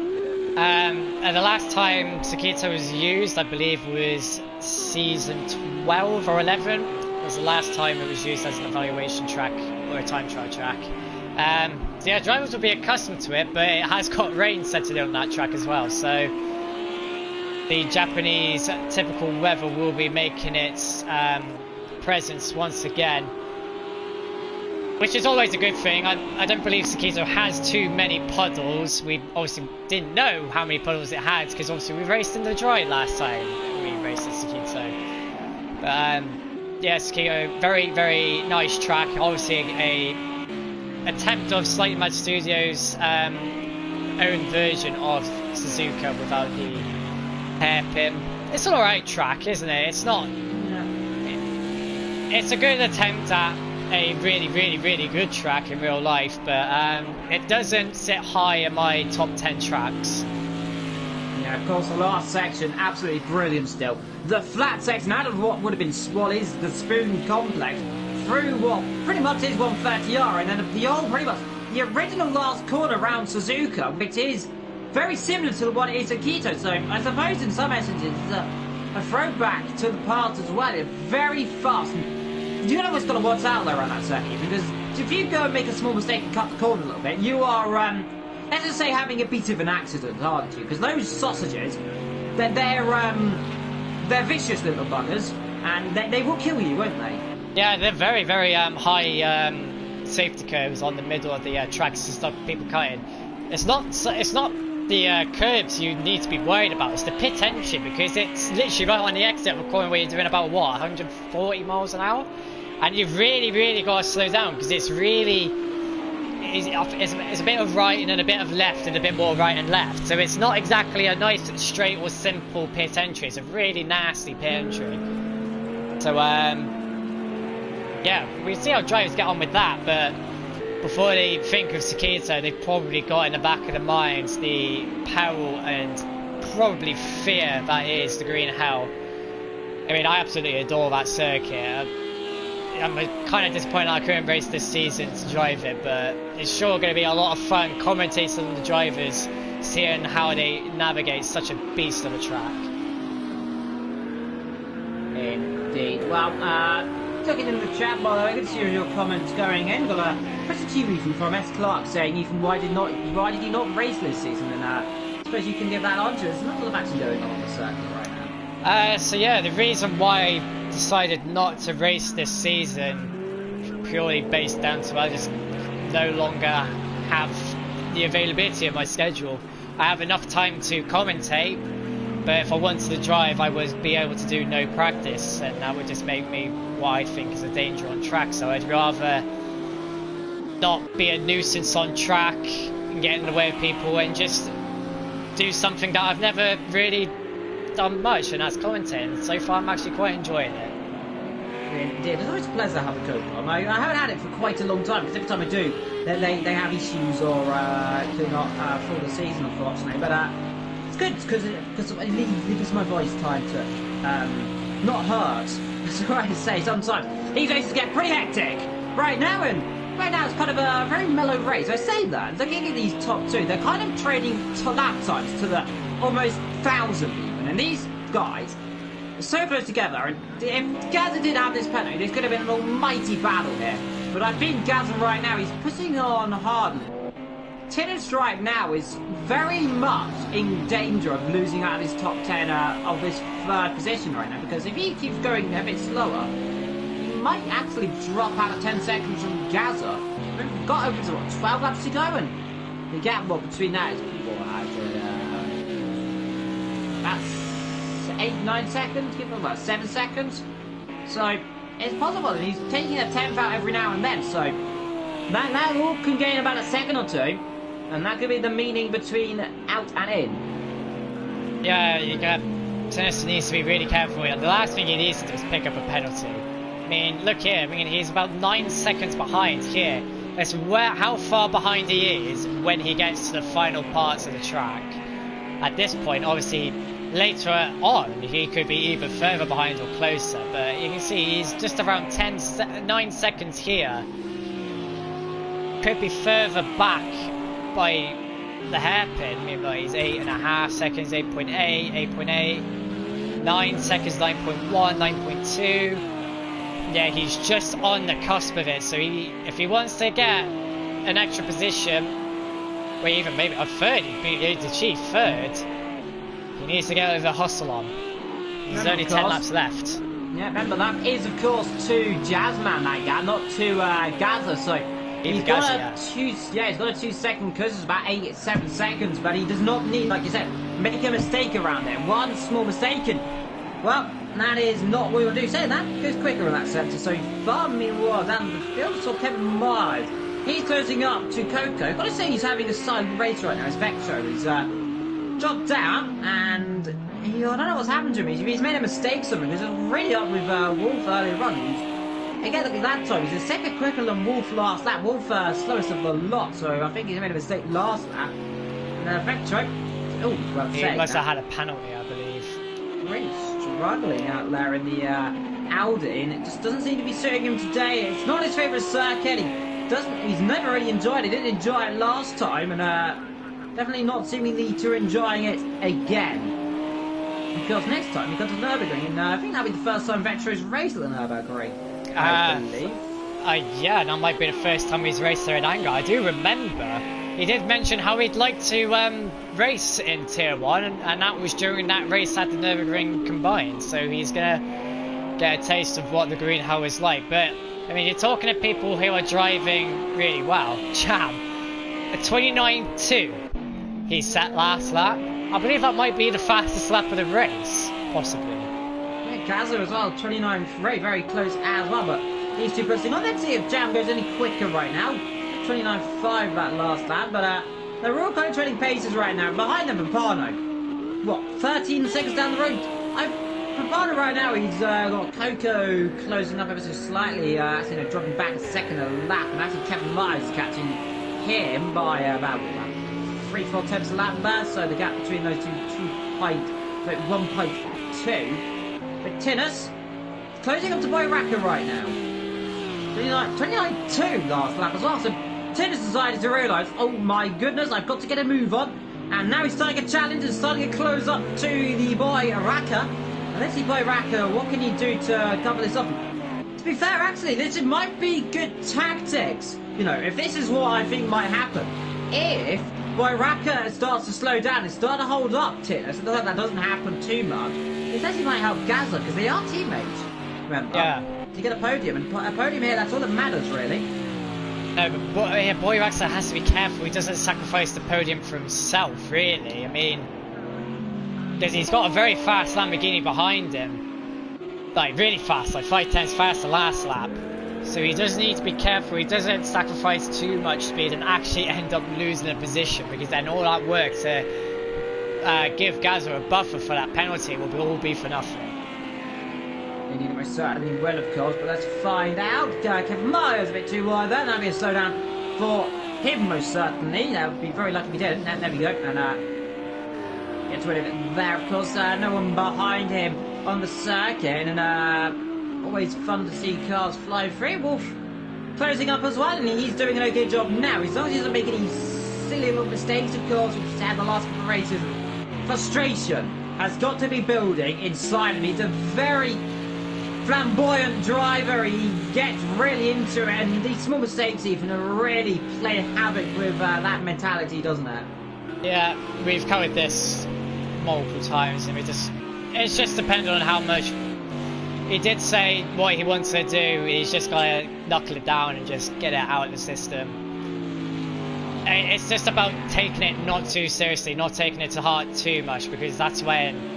And the last time Sakito was used, I believe, was season 12 or 11. It was the last time it was used as an evaluation track or a time trial track. So yeah, drivers will be accustomed to it, but it has got rain set in on that track as well. So the Japanese typical weather will be making its presence once again, which is always a good thing. I don't believe Sakito has too many puddles. We obviously didn't know how many puddles it had, because obviously we raced in the dry last time we raced at Sakito. But yeah, Sakito, very, very nice track. Obviously a attempt of Slightly Mad Studios' own version of Suzuka without the hairpin. It's an alright track, isn't it? It's not... It's a good attempt at a really, really, really good track in real life, but it doesn't sit high in my top 10 tracks. Yeah, of course, the last section, absolutely brilliant still. The flat section out of what would have been what is the Spoon Complex, through what pretty much is 130R, and then the old, pretty much, the original last corner around Suzuka, which is very similar to the one it is at Quito. So I suppose in some essences, a throwback to the past as well. It's very fast. And you know what's got to watch out there around that circuit, because if you go and make a small mistake and cut the corner a little bit, you are, let's just say, having a bit of an accident, aren't you? Because those sausages, they're vicious little buggers, and they will kill you, won't they? Yeah, they're very, very high safety curves on the middle of the tracks to stop people cutting. It's not the curbs you need to be worried about. It's the pit entry, because it's literally right on the exit of a corner where you're doing about what, 140 miles an hour, and you've really got to slow down, because it's really it's a bit of right and then a bit of left and a bit more right and left. So it's not exactly a nice straight or simple pit entry. It's a really nasty pit entry. So yeah, we'll see how drivers get on with that, but before they think of Sakito, they've probably got in the back of their minds the peril and probably fear that is the green hell. I mean, I absolutely adore that circuit. I'm kind of disappointed I couldn't race this season to drive it, but it's sure going to be a lot of fun commentating on the drivers, seeing how they navigate such a beast of a track. Indeed. Well, looking in the chat, by the way, I can see your comments going in. Got a question to you, Ethan, from S. Clark, saying, Ethan, why did you not race this season? And I suppose you can give that answer. There's not a lot of action going on the circuit right now. So yeah, the reason why I decided not to race this season purely based down to I just no longer have the availability of my schedule. I have enough time to commentate, but if I wanted to drive, I would be able to do no practice, and that would just make me what I think is a danger on track. So I'd rather not be a nuisance on track and get in the way of people and just do something that I've never really done much, and that's commentating. So far I'm actually quite enjoying it. Indeed. It's always a pleasure to have a co-pilot. I haven't had it for quite a long time, because every time I do, they have issues or do not for the season, unfortunately. But it's good because it gives my voice time to not hurt. That's what I say sometimes. These races get pretty hectic right now, and right now it's kind of a very mellow race. I say that. Looking at these top two, they're kind of trading to lap times to the almost 1,000 even, and these guys are so close together. And if Gazza did have this penalty, this could have been an almighty battle here. But I think Gazza right now, he's pushing on hard. Tinnis right now is very much in danger of losing out of his top 10 of this third position right now, because if he keeps going a bit slower, he might actually drop out of 10 seconds from Gazza. We've got over to what, 12 laps to go, and the gap between that is that's 8-9 seconds, give him about 7 seconds. So it's possible that he's taking a 10th out every now and then, so that all can gain about a second or two, and that could be the meaning between out and in. Yeah, Tinnis needs to be really careful here. The last thing he needs to do is pick up a penalty. I mean, look here, I mean, he's about 9 seconds behind here. That's how far behind he is when he gets to the final parts of the track. At this point, obviously, later on, he could be either further behind or closer, but you can see he's just around 9 seconds here. Could be further back by the hairpin. I mean, like, he's 8.5 seconds, 8.8, 8.8, 9 seconds, 9.1, 9.2. Yeah, he's just on the cusp of it, so if he wants to get an extra position, or even maybe a third, he'd achieve third, he needs to get over hustle on. There's only 10 laps left. Yeah, remember that is of course to Jazzman, that guy, not to Gazza, so he's got a 2-second cushion, it's about 7 seconds, but he does not need, like you said, make a mistake around there. One small mistake, and well, that is not what we will do. So that goes quicker in that sector. So far, meanwhile, down the field, so Kevin Myers, he's closing up to Coco. Got to say he's having a silent race right now. His Vectro is dropped down, and I don't know what's happened to him. He's made a mistake somewhere. He's really up with Wolf earlier on. Again, look at that time. He's a second quicker than Wolf last lap. Wolf slowest of the lot, so I think he's made a mistake last lap. And Vectro, he must have had a penalty, I believe. Really struggling out there in the Audi, and it just doesn't seem to be suiting him today. It's not his favourite circuit. He's never really enjoyed it. He didn't enjoy it last time, and definitely not seemingly to enjoying it again. Because next time we go to Nürburgring, and I think that'll be the first time Vettel's raced at the Nürburgring. I believe. Yeah, and that might be the first time he's raced there in anger. I do remember he did mention how he'd like to race in Tier 1, and that was during that race at the Nürburgring combined. So he's going to get a taste of what the green hell is like. But, I mean, you're talking to people who are driving really well. Jam, a 29.2 he set last lap. I believe that might be the fastest lap of the race, possibly. Yeah, Gaza as well, 29.3, very close as well, but these two pressing on. Let's see if Jam goes any quicker right now. 29.5 that last lap, but they're all kind of trading paces right now. Behind them, Pampano. What, 13 seconds down the road? Pampano right now, he's got Coco closing up ever so slightly, dropping back a second a lap, and actually Kevin Myers is catching him by about 3-4 tenths a lap there, so the gap between those two, 1.2. But Tinnis closing up to Boyracker right now. 29.2 last lap as well, so Tinnis decided to realise, oh my goodness, I've got to get a move on, and now he's starting a challenge and starting to close up to the Boyracker. And let's see Boyracker, what can he do to cover this up? To be fair, actually, this might be good tactics. You know, if this is what I think might happen, if Boyracker starts to slow down and start to hold up Tinnis, and that doesn't happen too much, this actually might help Gazza, because they are teammates, remember? Yeah. To get a podium, and a podium here, that's all that matters, really. No, but Boyracker has to be careful he doesn't sacrifice the podium for himself, really. I mean, because he's got a very fast Lamborghini behind him. Like, really fast, like 5 tenths faster last lap. So he does need to be careful he doesn't sacrifice too much speed and actually end up losing a position, because then all that work to give Gazza a buffer for that penalty will all be for nothing. Indeed, it most certainly will, of course, but let's find out. Kevin Myers a bit too wide there. That'll be a slowdown for him, most certainly. That would be very lucky if he did. There we go. And gets rid of it there, of course. No one behind him on the circuit. And always fun to see cars fly free. Wolf closing up as well, and he's doing an okay job now. As long as he doesn't make any silly little mistakes, of course, which he's had the last couple of races. Frustration has got to be building inside of him. He's a very flamboyant driver, he gets really into it, and these small mistakes even really play havoc with that mentality, doesn't it? Yeah, we've covered this multiple times, and it's just dependent on how much. He did say what he wants to do, he's just got to knuckle it down and just get it out of the system. It's just about taking it not too seriously, not taking it to heart too much, because that's when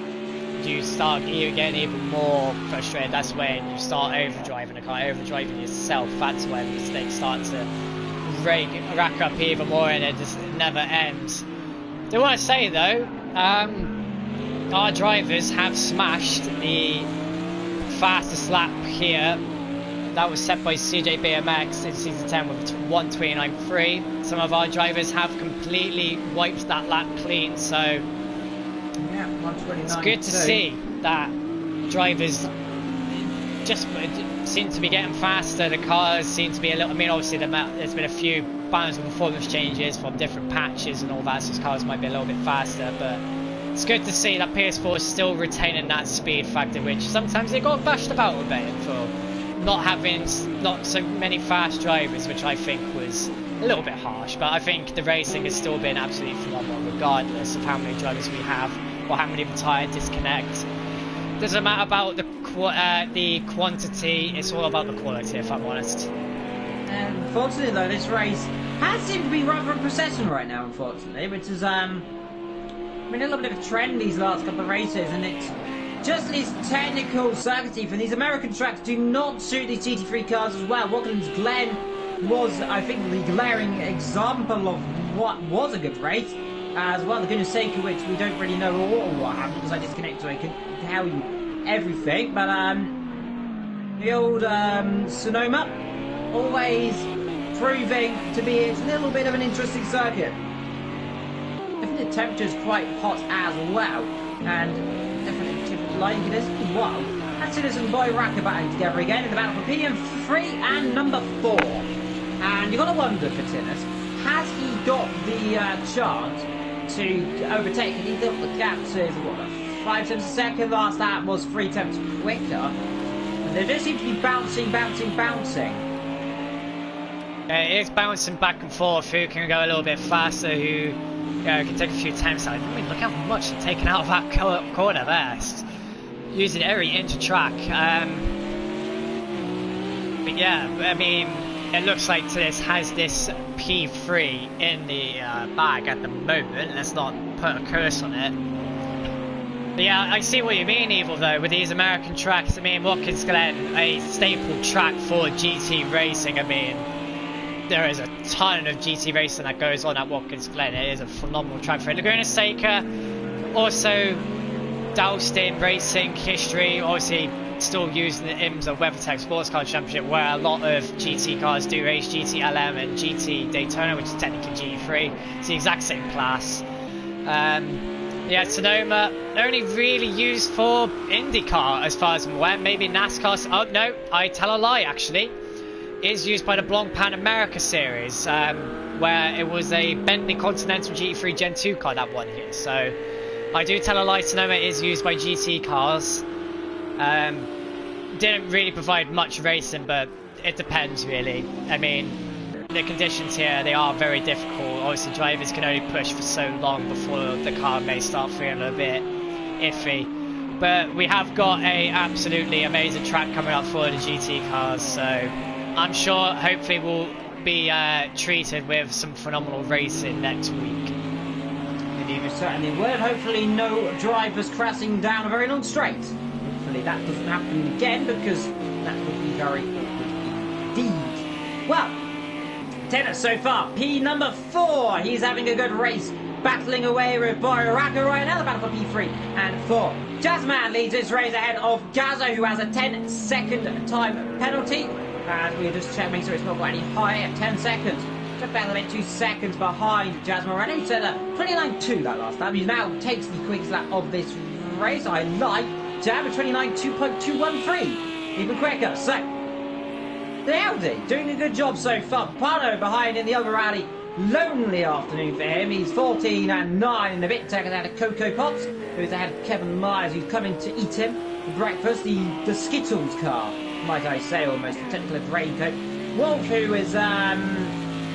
you start getting even more frustrated. That's when you start overdriving the car, overdriving yourself. That's when mistakes start to rack up even more, and it just never ends. I want to say though, our drivers have smashed the fastest lap here. That was set by CJ BMX in season 10 with 1:29.3. Some of our drivers have completely wiped that lap clean, so yeah, it's good to see that drivers just seem to be getting faster. The cars seem to be a little. I mean, obviously there's been a few balance and performance changes from different patches and all that, so cars might be a little bit faster. But it's good to see that PS4 is still retaining that speed factor, which sometimes they got bashed about a bit for not having so many fast drivers, which I think was a little bit harsh. But I think the racing has still been absolutely phenomenal, regardless of how many drivers we have or how many retire, disconnect. Doesn't matter about the quantity, it's all about the quality, if I'm honest. Unfortunately though, this race has seemed to be rather a procession right now, unfortunately, which is been a little bit of a trend these last couple of races, and it's just these technical circuity for these American tracks do not suit these GT3 cars as well. Watkins Glen was, I think, the glaring example of what was a good race. As well, the goodness sake of which we don't really know what happened, because I disconnected so I can tell you everything. But the old Sonoma always proving to be a little bit of an interesting circuit. I think the temperature's quite hot as well, and definitely liking this. Wow, that's Citizen Boy Racker battling together again in the battle for PM3 and number 4. And you've got to wonder for Tinnis, has he got the chance to overtake? And he got the gap to what, a 5 tenths a second. Last lap was 3 tenths quicker. And they just seem to be bouncing. It is bouncing back and forth. Who can go a little bit faster? Who can take a few attempts? I mean, look how much they're taking out of that corner there. It's using every inch of track. But yeah, I mean, it looks like Tinnis has this P3 in the bag at the moment. Let's not put a curse on it. But yeah, I see what you mean, Evil, though, with these American tracks. I mean, Watkins Glen, a staple track for GT racing. I mean, there is a ton of GT racing that goes on at Watkins Glen. It is a phenomenal track for it. Laguna Seca, also doused in racing history, obviously still using the IMSA WeatherTech Sports Car Championship, where a lot of GT cars do race, GT LM and GT Daytona, which is technically GT3. It's the exact same class. Yeah, Sonoma only really used for IndyCar as far as I'm aware. Maybe NASCAR. Oh no, I tell a lie actually. Is used by the Blanc Pan America series, where it was a Bentley Continental GT3 Gen 2 car that won here. So I do tell a lie, Sonoma is used by GT cars. Didn't really provide much racing, but it depends really. I mean, the conditions here, they are very difficult. Obviously drivers can only push for so long before the car may start feeling a bit iffy. But we have got a absolutely amazing track coming up for the GT cars, so I'm sure hopefully we'll be treated with some phenomenal racing next week. Indeed, we certainly will. Hopefully no drivers crashing down a very long straight. Hopefully that doesn't happen again, because that would be very awkward indeed. Well, Tinnis so far, P number 4. He's having a good race, battling away with Boyaraka right now. The battle for P3 and 4. Jazzman leads this race ahead of Gazza, who has a 10-second time penalty. And we're just checking so it's not got any higher. 10 seconds. Just about 2 seconds behind Jasmine Moreno, who said 29.2 that last time. He now takes the quickest lap of this race. I like Jam at 29.2.213. Even quicker. So, the Audi doing a good job so far. Pano behind in the other rally. Lonely afternoon for him. He's 14 and 9 in a bit. Taking out of Cocoa Pops, who's ahead of Kevin Myers, who's coming to eat him for breakfast. The Skittles car, might I say, almost. The technical raincoat. Wolf, who is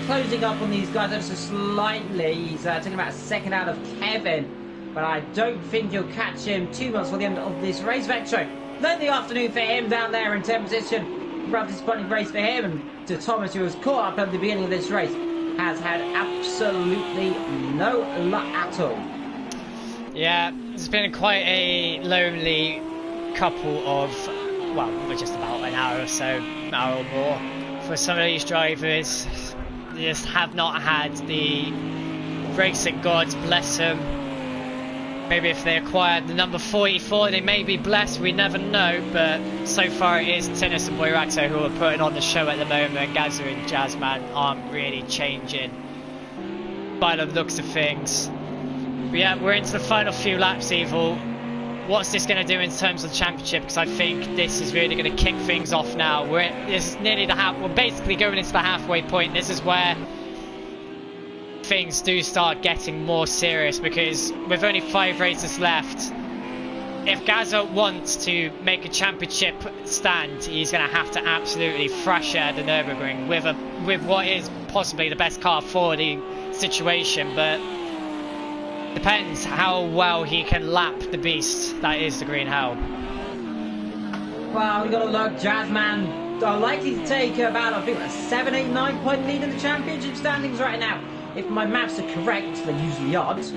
closing up on these guys ever so slightly. He's taking about a second out of Kevin, but I don't think he'll catch him too much for the end of this race. Vectro, lonely afternoon for him down there in 10th position. Rather disappointing race for him, and to Thomas, who was caught up at the beginning of this race, has had absolutely no luck at all. Yeah, it's been quite a lonely couple of, well, we're just about an hour or so, an hour or more, for some of these drivers. They just have not had the racing gods bless them. Maybe if they acquired the number 44, they may be blessed, we never know, but so far it is Tinnis and Boyraxo who are putting on the show at the moment. Gazza and Jazzman aren't really changing by the looks of things. But yeah, we're into the final few laps, Evil. What's this going to do in terms of the championship? Because I think this is really going to kick things off now. This is nearly we're basically going into the halfway point. This is where things do start getting more serious, because with only 5 races left, if Gazza wants to make a championship stand, he's going to have to absolutely thrash it at the Nürburgring with what is possibly the best car for the situation, but depends how well he can lap the beast that is the Green Hell. Well, we got to look. Jazzman are likely to take about, I think, a 7, 8, 9 point lead in the championship standings right now, if my maths are correct, which they usually aren't.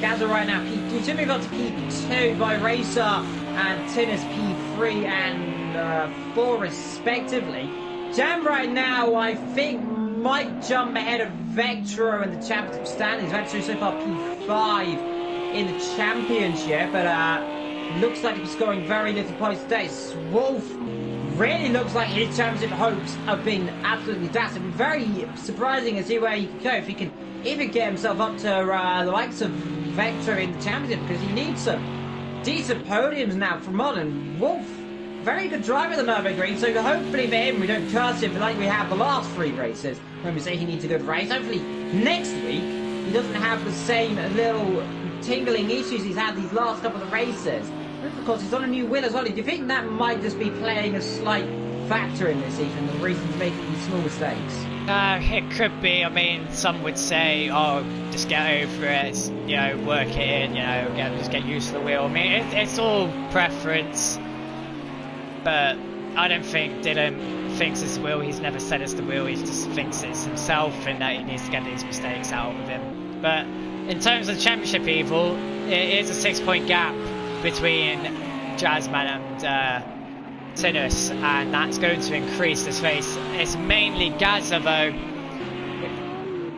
Gazza right now P2, to move on to P2 by Racer and Tinnis P3 and 4 respectively. Jam right now, I think, might jump ahead of Vectro in the championship standings. Vectro so far P5 in the championship, but looks like he's scoring very little points today. Wolf really looks like his championship hopes have been absolutely dashed. Very surprising to see where he can go, if he can even get himself up to the likes of Vector in the championship, because he needs some decent podiums now from on. And Wolf, very good driver at the Nürburgring, so hopefully for him we don't curse him like we have the last 3 races when we say he needs a good race. Hopefully next week he doesn't have the same little tingling issues he's had these last couple of races. And of course, he's on a new wheel as well. Do you think that might just be playing a slight factor in this, even the reason he's making these small mistakes? It could be. I mean, some would say, "Oh, just get over it. You know, work it in. You know, just get used to the wheel." I mean, it's all preference, but I don't think Dylan thinks it's the wheel. He's never said it's the wheel. He just thinks it's himself, and that he needs to get these mistakes out of him. But in terms of championship evil, it is a 6-point gap between Jazzman and Tinus, and that's going to increase this race. It's mainly Gaza though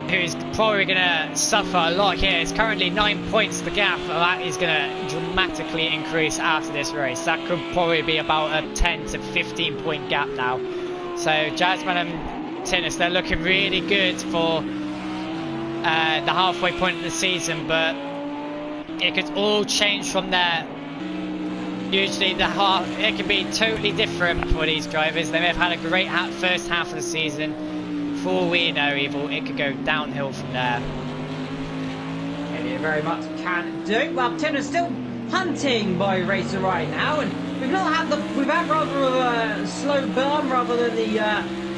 who's probably going to suffer a lot here. It's currently 9 points the gap, and that is going to dramatically increase after this race. That could probably be about a 10 to 15 point gap now. So Jazzman and Tinus, they're looking really good for the halfway point of the season, but it could all change from there. Usually it can be totally different for these drivers. They may have had a great first half of the season. For all we know, Evil, it could go downhill from there. Maybe it very much can do. Well, Tinner's still hunting by Racer right now, and we've had rather a slow burn rather than the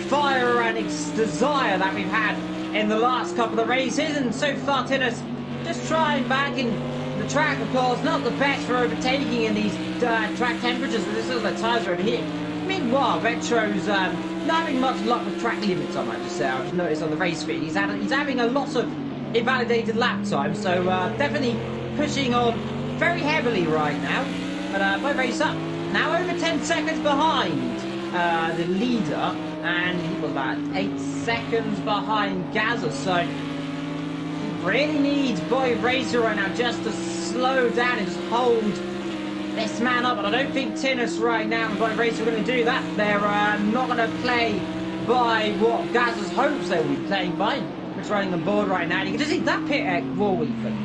fire and desire that we've had in the last couple of races. And so far, Tinner's just trying back in. The track, of course, not the best for overtaking in these track temperatures, but this is the tyres over here. Meanwhile, Vetro's not having much luck with track limits, I might just say. I've just noticed on the race feed. He's having a lot of invalidated lap time, so definitely pushing on very heavily right now. But by race up, now over 10 seconds behind the leader, and he was about 8 seconds behind Gaza, so really needs Boy Racer right now just to slow down and just hold this man up. But I don't think Tinus right now and Boy Racer are going to do that. They're not going to play by what Gazza's hopes they will be playing by. Which running the board right now. You can just see that pit egg wall weapon.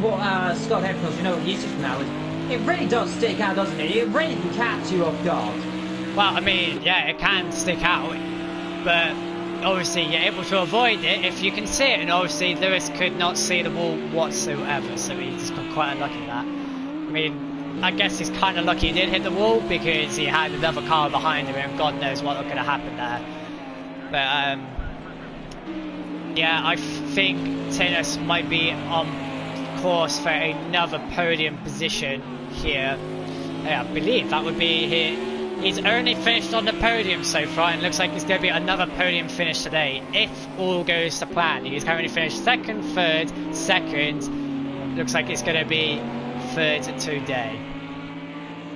What Scott Headcross, you know what usage from now is. It really does stick out, doesn't it? It really can catch you off guard. Well, I mean, yeah, it can stick out, but obviously you're able to avoid it if you can see it, and obviously Lewis could not see the wall whatsoever, so he's got quite unlucky that. I mean, I guess he's kind of lucky he did hit the wall because he had another car behind him and God knows what could have happened there. But yeah, I think Tinus might be on course for another podium position here. Yeah, I believe that would be here. He's only finished on the podium so far, and looks like it's going to be another podium finish today, if all goes to plan. He's currently finished second, third, second. Looks like it's going to be third today.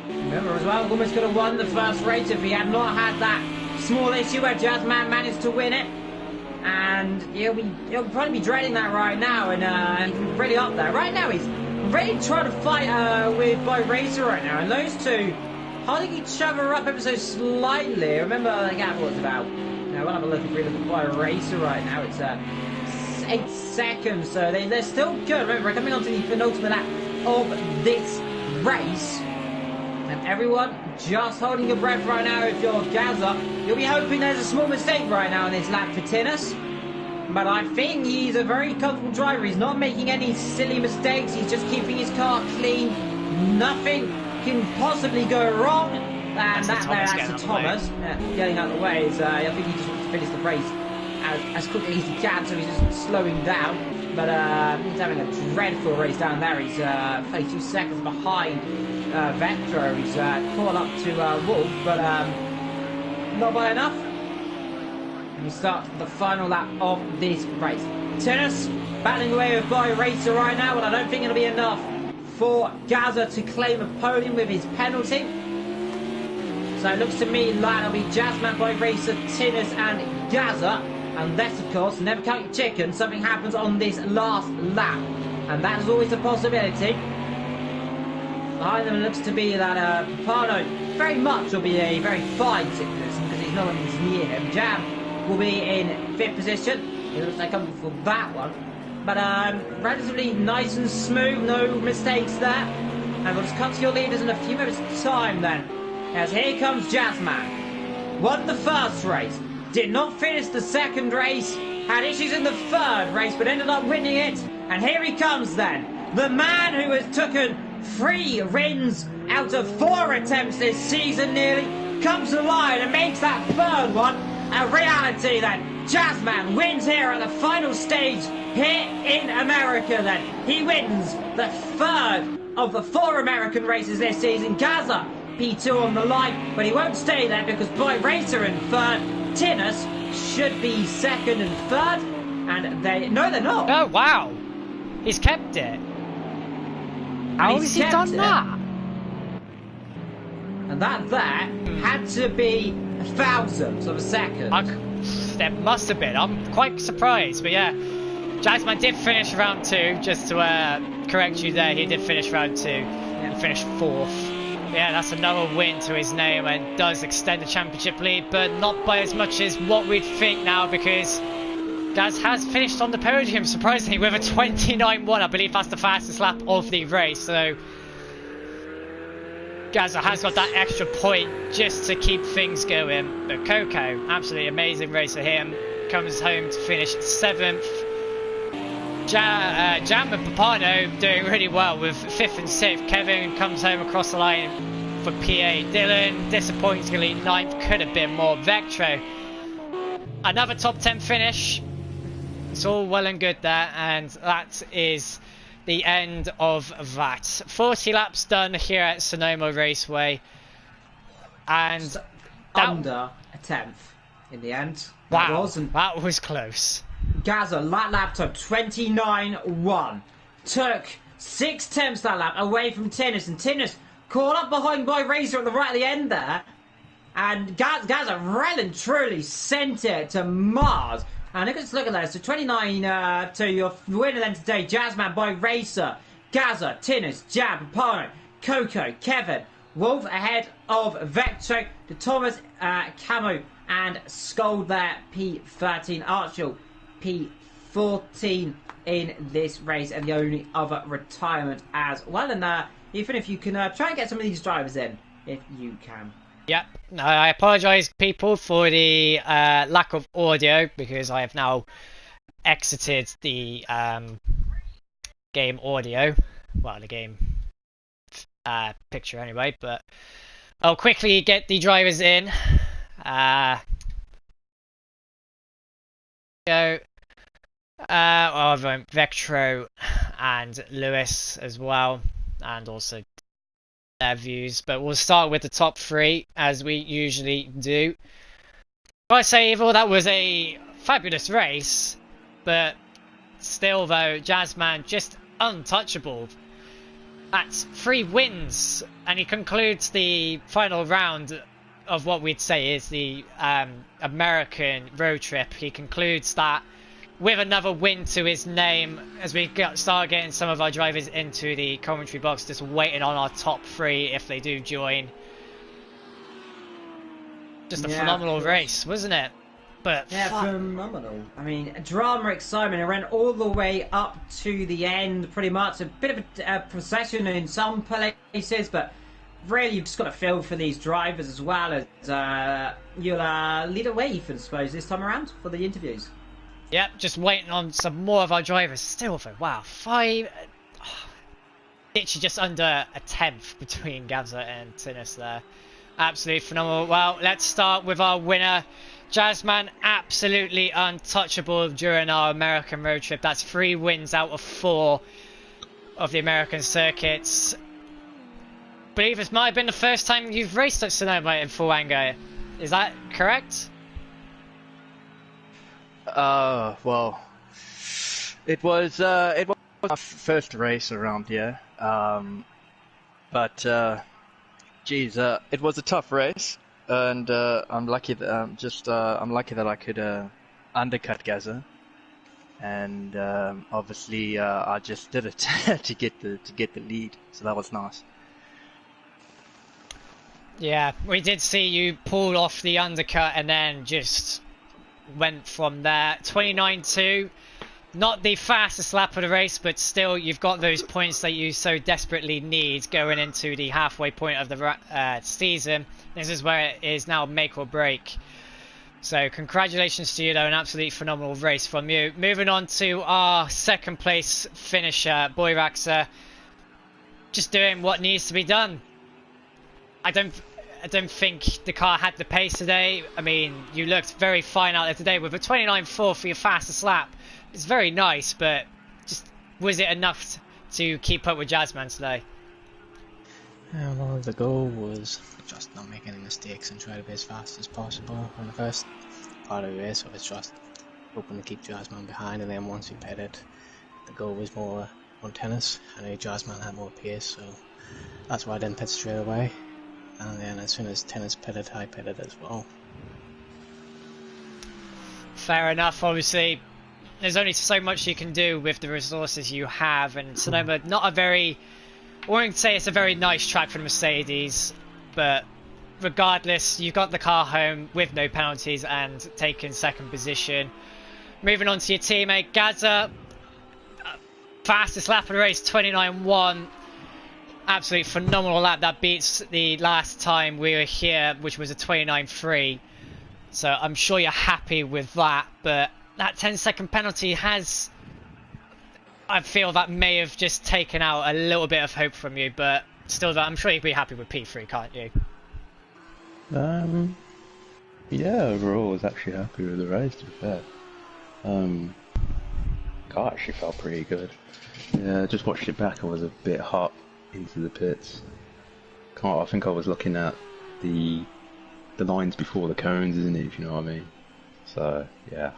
Remember as well, almost could have won the first race if he had not had that small issue where Jazzman managed to win it. And he'll probably be dreading that right now, and he's really up there. Right now he's really trying to fight with Boy Racer right now, and those two holding each other up ever so slightly. Remember the gap was about. Now we'll have a look if we look at Boy Racer right now. It's 8 seconds, so they're still good. Remember, we're coming on to the penultimate lap of this race. And everyone just holding your breath right now. If you're Gaza, you'll be hoping there's a small mistake right now in this lap for Tinus. But I think he's a very comfortable driver. He's not making any silly mistakes. He's just keeping his car clean. Nothing can possibly go wrong. And that's to Thomas. Getting out of the way. I think he just wants to finish the race as quickly as he can, so he's just slowing down. But he's having a dreadful race down there. He's 32 seconds behind Vetro. He's caught up to Wolf, but not by enough. And we start the final lap of this race. Tinus battling away with Boy Racer right now, but I don't think it'll be enough for Gaza to claim a podium with his penalty. So it looks to me like it'll be Jazzman, Boy Racer, Tinus and Gaza. Unless, of course, never count your chicken, something happens on this last lap. And that is always a possibility. Behind them it looks to be that Papano very much will be a very fine sixth position because no one's near him. Jam will be in 5th position. It looks like coming for that one. But relatively nice and smooth, no mistakes there. And we'll just cut to your leaders in a few minutes' time then. As here comes Jazzman. Won the first race. Did not finish the second race. Had issues in the third race, but ended up winning it. And here he comes then. The man who has taken 3 wins out of 4 attempts this season nearly comes to line and makes that 3rd one a reality then. Jazzman wins here at the final stage here in America then. He wins the 3rd of the 4 American races this season. Gaza P2 on the line, but he won't stay there because Boy Racer in 3rd. Tinnis should be 2nd and 3rd. And they're not. Oh, wow. He's kept it. How has he done that? And that had to be a thousandth of a second. There must have been. I'm quite surprised, but yeah. Jazzman did finish round 2, just to correct you there. He did finish round 2. Yeah. He finished 4th. Yeah, that's another win to his name and does extend the championship lead, but not by as much as what we'd think now, because Gaz has finished on the podium, surprisingly, with a 29.1. I believe that's the fastest lap of the race. So Gaza has got that extra point just to keep things going. But Coco, absolutely amazing race for him. Comes home to finish 7th. Jam and Papano doing really well with 5th and 6th. Kevin comes home across the line for PA. Dylan, disappointingly 9th. Could have been more. Vectro, another top 10 finish. It's all well and good there, and that is the end of that. 40 laps done here at Sonoma Raceway, and under a 10th in the end. Wow, that was close. Gaza, lap time 29.1. Took 6 tenths that lap away from Tinnis, and Tinnis caught up behind by Racer at the end there, and Gaza really and truly sent it to Mars. And let's look at that. So 29 to your winner then today. Jazzman by Racer, Gaza, Tinnis, Jab, Papano, Coco, Kevin, Wolf ahead of Vectro, to Thomas, Camo, and Scold there. P13, Archel, P14 in this race, and the only other retirement as well. And even if you can try and get some of these drivers in, if you can. Yep, I apologise, people, for the lack of audio, because I have now exited the game audio. Well, the game picture anyway, but I'll quickly get the drivers in. Vectro and Lewis as well, and also their views, but we'll start with the top 3 as we usually do. If I say, Evil, that was a fabulous race, but still though, Jazzman just untouchable. That's 3 wins, and he concludes the final round of what we'd say is the American road trip. He concludes that with another win to his name, as we start getting some of our drivers into the commentary box, just waiting on our top 3 if they do join. Just a phenomenal race, wasn't it? But phenomenal. I mean, drama, excitement. It ran all the way up to the end, pretty much. A bit of a procession in some places, but really you've just got to feel for these drivers as well, as you'll lead away, Ethan, I suppose, this time around for the interviews. Yep, just waiting on some more of our drivers. Still, though, wow, 5... literally just under a 10th between Gavza and Tinnis there. Absolutely phenomenal. Well, let's start with our winner. Jazzman, absolutely untouchable during our American road trip. That's 3 wins out of 4 of the American circuits. I believe this might have been the first time you've raced at Sonoma in full anger. Is that correct? Well, it was our first race around here, but geez, it was a tough race, and I'm lucky that I could undercut Gaza, and obviously I just did it to get the lead, so that was nice. Yeah, we did see you pull off the undercut and then just went from there. 29.2, not the fastest lap of the race, but still you've got those points that you so desperately need going into the halfway point of the season. This is where it is now make or break. So congratulations to you, though, an absolutely phenomenal race from you. Moving on to our second place finisher, Boyraxer, just doing what needs to be done. I don't think the car had the pace today. I mean, you looked very fine out there today with a 29.4 for your fastest lap. It's very nice, but just was it enough to keep up with Jazzman today? Yeah, well, the goal was just not make any mistakes and try to be as fast as possible on the first part of the race. I was just hoping to keep Jazzman behind, and then once we pitted, the goal was more on tennis. I knew Jazzman had more pace, so that's why I didn't pit straight away. And then as soon as tennis pitted, I pitted as well. Fair enough, obviously. There's only so much you can do with the resources you have, and Sonoma, not a very... I wouldn't say it's a very nice track for the Mercedes, but regardless, you got the car home with no penalties and taken second position. Moving on to your teammate, Gaza. Fastest lap of the race, 29.1. Absolutely phenomenal lap. That beats the last time we were here, which was a 29.3. So I'm sure you're happy with that, but that 10-second penalty has... I feel that may have just taken out a little bit of hope from you, but still, I'm sure you'd be happy with P3, can't you? Yeah, overall, I was actually happy with the race, to be fair. Car actually felt pretty good. Yeah, just watched it back, I was a bit hot into the pits. I think I was looking at the lines before the cones, isn't it, if you know what I mean? So, yeah.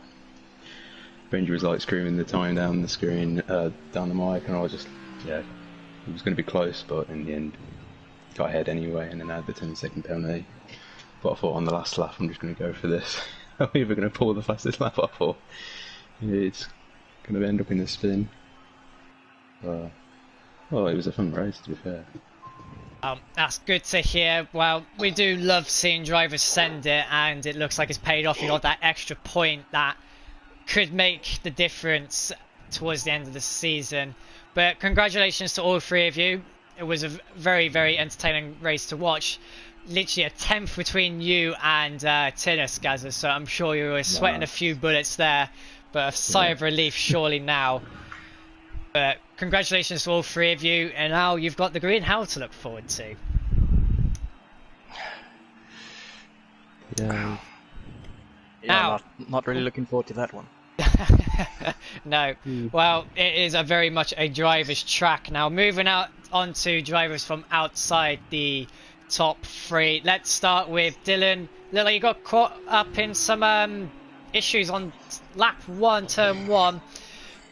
Benji was like screaming the time down the screen, down the mic, and I was just, yeah, it was going to be close, but in the end, got ahead anyway, and then I had the 10-second penalty. But I thought on the last lap, I'm just going to go for this. I'm either going to pull the fastest lap off, or it's going to end up in a spin. Well, it was a fun race, to be fair. That's good to hear. Well, we do love seeing drivers send it, and it looks like it's paid off. You got that extra point that could make the difference towards the end of the season. But congratulations to all three of you. It was a very, very entertaining race to watch. Literally a 10th between you and Tinnis, Gaza, so I'm sure you were sweating a few bullets there, but a sigh of relief surely now. But congratulations to all three of you, and now you've got the green hell to look forward to. Yeah. Now, not really looking forward to that one. No. Well, it is a very much a driver's track. Now, moving out onto drivers from outside the top three. Let's start with Dylan. Lily, you got caught up in some issues on lap 1, turn 1.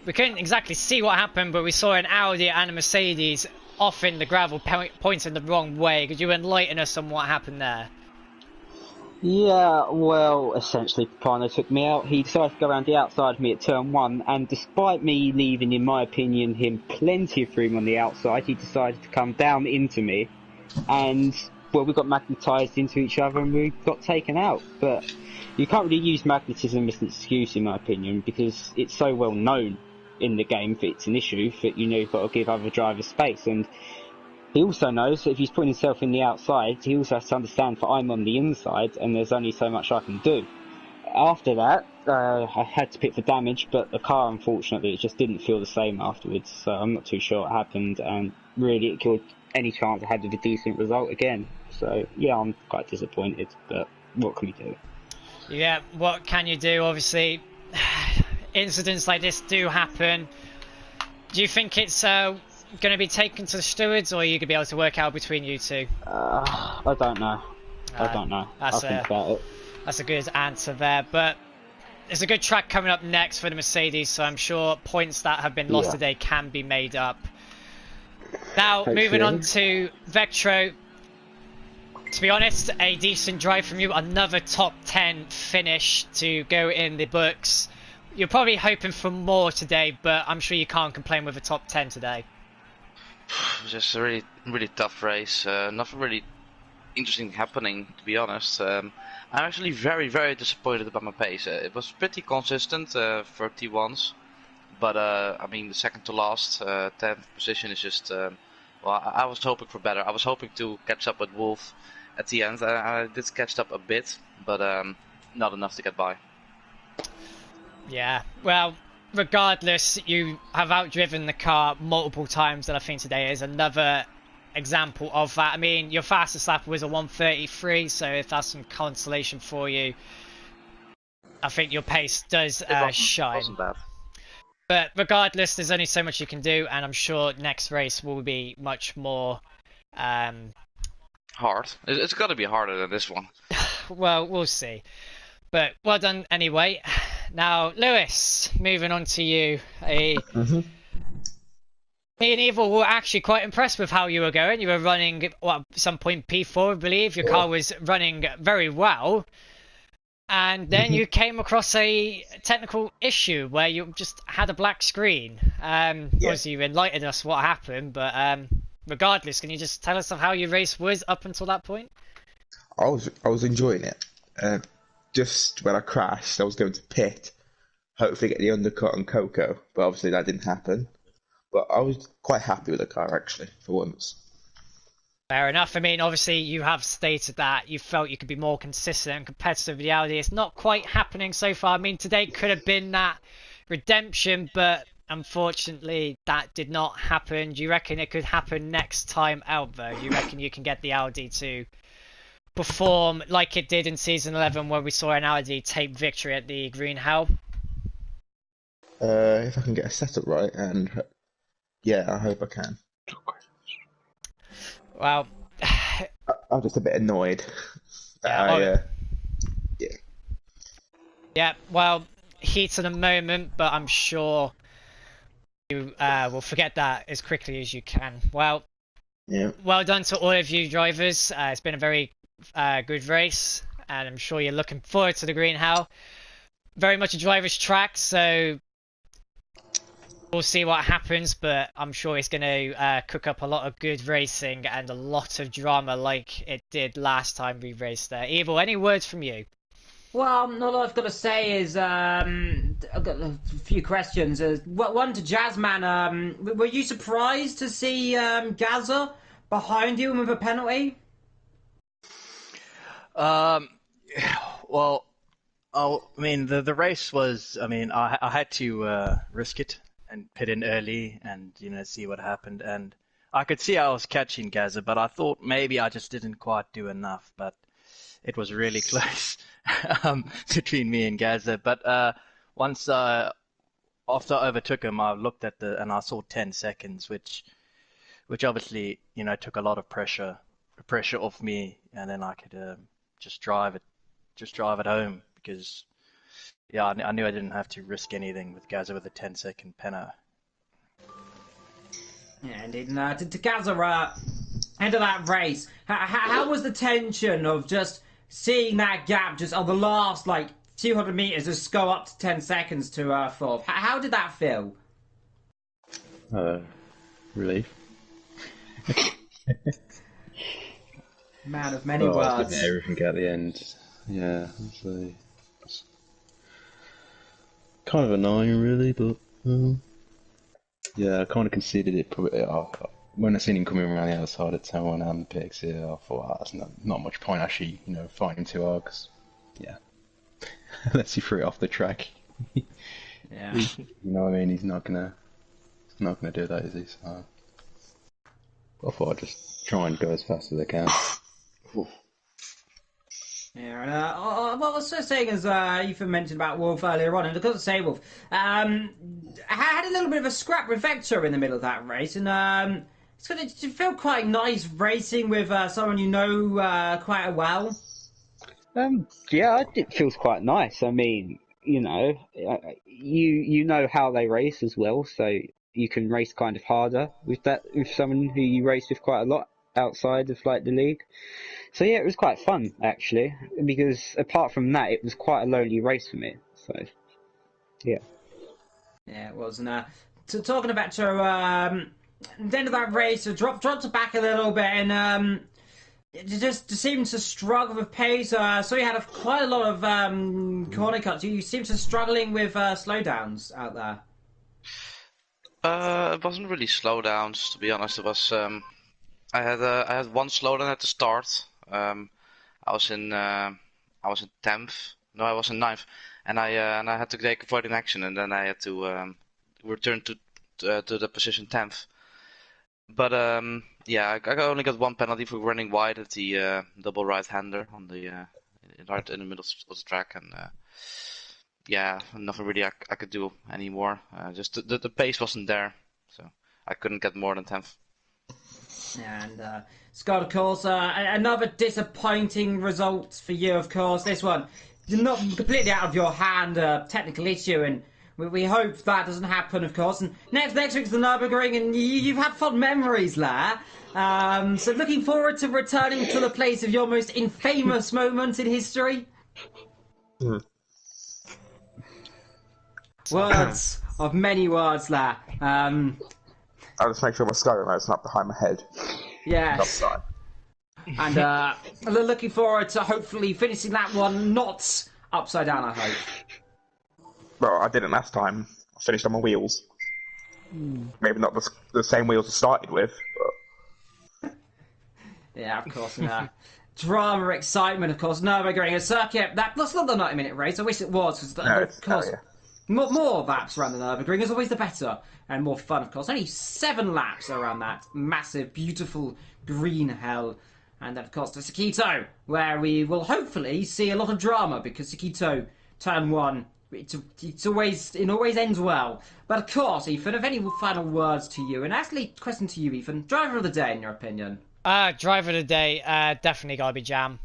We couldn't exactly see what happened, but we saw an Audi and a Mercedes off in the gravel, pointing the wrong way. Could you enlighten us on what happened there? Yeah, well, essentially, Pano took me out. He decided to go around the outside of me at turn 1, and despite me leaving, in my opinion, him plenty of room on the outside, he decided to come down into me, and, well, we got magnetised into each other and we got taken out. But you can't really use magnetism as an excuse, in my opinion, because it's so well known in the game that it's an issue that you know you've got to give other drivers space. And he also knows that if he's putting himself in the outside, he also has to understand that I'm on the inside and there's only so much I can do. After that, I had to pit for damage, but the car, unfortunately, it just didn't feel the same afterwards, so I'm not too sure what happened, and really it killed any chance I had of a decent result again. So, yeah, I'm quite disappointed, but what can we do? Yeah, what can you do? Obviously, incidents like this do happen. Do you think it's going to be taken to the stewards, or are you going to be able to work out between you two? I don't know. I don't know. I'll think about it. That's a good answer there, but there's a good track coming up next for the Mercedes, so I'm sure points that have been lost today can be made up. Now, moving on to Vectro. To be honest, a decent drive from you, another top 10 finish to go in the books. You're probably hoping for more today, but I'm sure you can't complain with a top 10 today. Just a really, really tough race. Nothing really interesting happening, to be honest. I'm actually very, very disappointed about my pace. It was pretty consistent for T1s, but I mean the second to last 10th position is just. Well, I was hoping for better. I was hoping to catch up with Wolf at the end. I did catch up a bit, but not enough to get by. Yeah, well, regardless, you have outdriven the car multiple times, and I think today is another example of that. I mean, your fastest lap was a 1:33, so if that's some consolation for you, I think your pace does shine. Wasn't bad. But regardless, there's only so much you can do, and I'm sure next race will be much more Hard. It's got to be harder than this one. well, we'll see. But well done anyway. Now, Lewis, moving on to you. Me and Evil were actually quite impressed with how you were going. You were running, at some point, P4, I believe. Your car was running very well. And then you came across a technical issue where you just had a black screen. Obviously, you enlightened us what happened, but regardless, can you just tell us of how your race was up until that point? I was enjoying it. Just when I crashed, I was going to pit, hopefully get the undercut on Coco, but obviously that didn't happen. But I was quite happy with the car, actually, for once. Fair enough. I mean, obviously, you have stated that you felt you could be more consistent and competitive with the Audi. It's not quite happening so far. I mean, today could have been that redemption, but unfortunately, that did not happen. Do you reckon it could happen next time out, though? Do you reckon you can get the Audi to perform like it did in Season 11, where we saw an Audi take victory at the Green Hell? If I can get a setup right, and yeah, I hope I can. Well, I'm just a bit annoyed. Yeah, well, heat in a moment, but I'm sure you will forget that as quickly as you can. Well, well done to all of you drivers. It's been a very good race, and I'm sure you're looking forward to the Green Hell. Very much a driver's track, so we'll see what happens, but I'm sure it's going to cook up a lot of good racing and a lot of drama like it did last time we raced there. Evil, any words from you? Well, all I've got to say is I've got a few questions. One to Jazzman. Were you surprised to see Gaza behind you with a penalty? Well, I mean, the race was. I mean, I had to risk it and pit in early and see what happened. And I could see I was catching Gaza, but I thought maybe I just didn't quite do enough. But it was really close between me and Gaza. But once after I overtook him, I looked at and I saw 10 seconds, which obviously took a lot of pressure off me, and then I could just drive it home because. Yeah, I knew I didn't have to risk anything with Gaza with a 10-second penalty. Yeah, indeed. And to Gaza, end of that race, how was the tension of just seeing that gap just on the last, 200 metres just go up to 10 seconds to fourth? How did that feel? Relief. Man of many I was words. looking at everything at the end. Yeah, so kind of annoying, really, but yeah, I kind of conceded it. When I seen him coming around the outside of turn one and picks it, I thought that's not much point actually, fighting too hard. Cause, yeah, unless he threw it off the track. Yeah. You know what I mean? He's not gonna do that, is he? So I thought I'd just try and go as fast as I can. Yeah, and what I was saying is, Ethan mentioned about Wolf earlier on, and because of say Wolf, I had a little bit of a scrap with Vector in the middle of that race, and it's going to feel quite nice racing with someone you know quite well. Yeah, it feels quite nice. I mean, you know how they race as well, so you can race kind of harder with someone who you race with quite a lot outside of the league. So yeah, it was quite fun actually, because apart from that, it was quite a lonely race for me. So yeah. Yeah, it was. And talking about the end of that race, dropped back a little bit, and it just seemed to struggle with pace. So you had quite a lot of corner cuts. You seemed to struggling with slowdowns out there. It wasn't really slowdowns, to be honest. It was I had one slowdown at the start. I was in 10th, No, I was in ninth, and I had to take avoiding action, and then I had to return to the position 10th. But yeah, I only got one penalty for running wide at the double right-hander on the right in the middle of the track, and yeah, nothing really I could do anymore. Just the pace wasn't there, so I couldn't get more than 10th. And Scott, of course, another disappointing result for you, of course. This one, not completely out of your hand, technical issue, and we hope that doesn't happen, of course. And next week's the Nürburgring, and you've had fond memories there. So looking forward to returning to the place of your most infamous moment in history. Words of many words there. I'll just make sure my sky remote's not behind my head. Yes. And looking forward to hopefully finishing that one not upside down, I hope. Well, I didn't last time. I finished on my wheels. Maybe not the same wheels I started with, but... Yeah, of course. Drama, excitement, of course. Nürburgring, a circuit. That's not the 90-minute race. I wish it was, because, of course, more laps around the Nürburgring is always the better. And more fun, of course. Only 7 laps around that massive, beautiful green hell. And then, of course, to Sakito, where we will hopefully see a lot of drama, because Sakito, turn 1, it always ends well. But, of course, Ethan, have any final words to you? And actually, question to you, Ethan. Driver of the day, in your opinion? Driver of the day, definitely gotta be Jam.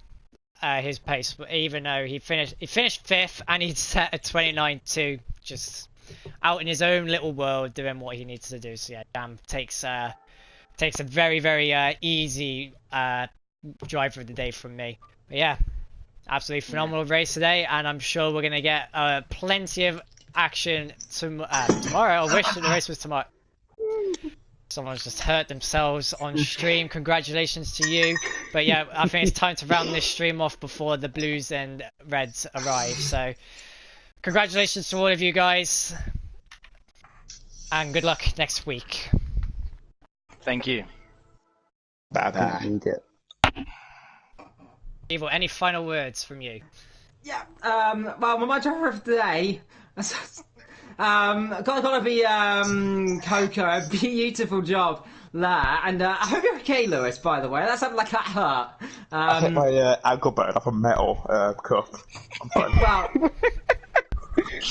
His pace, even though he finished 5th and he'd set a 29.2, just out in his own little world doing what he needs to do. So yeah, Jam takes a very, very easy driver of the day from me. But yeah, absolutely phenomenal race today, and I'm sure we're gonna get plenty of action tomorrow. I wish the race was tomorrow. Someone's just hurt themselves on stream. Congratulations to you. But yeah, I think it's time to round this stream off before the blues and reds arrive. So congratulations to all of you guys. And good luck next week. Thank you. Bye-bye. Need it. Evil, any final words from you? Yeah, well, my driver of the day... gotta be Coco. A beautiful job there, and I hope you're okay, Lewis. By the way, that sounded like that hurt. I hit my ankle bone off a metal cup. I'm fine. Well,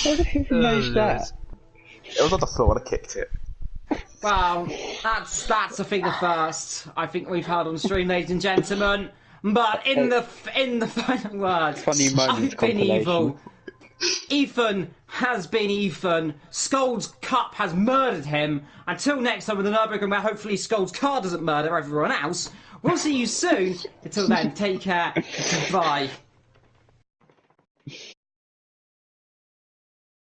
How did he manage that? It was on the floor and I kicked it. well, that's I think the first I think we've heard on stream, ladies and gentlemen. But in the final words, Funny moments I've been compilation. evil. Ethan has been Ethan. Skull's Cup has murdered him. Until next time with the Nürburgring, where hopefully Skull's car doesn't murder everyone else. We'll see you soon. Until then, take care. Goodbye.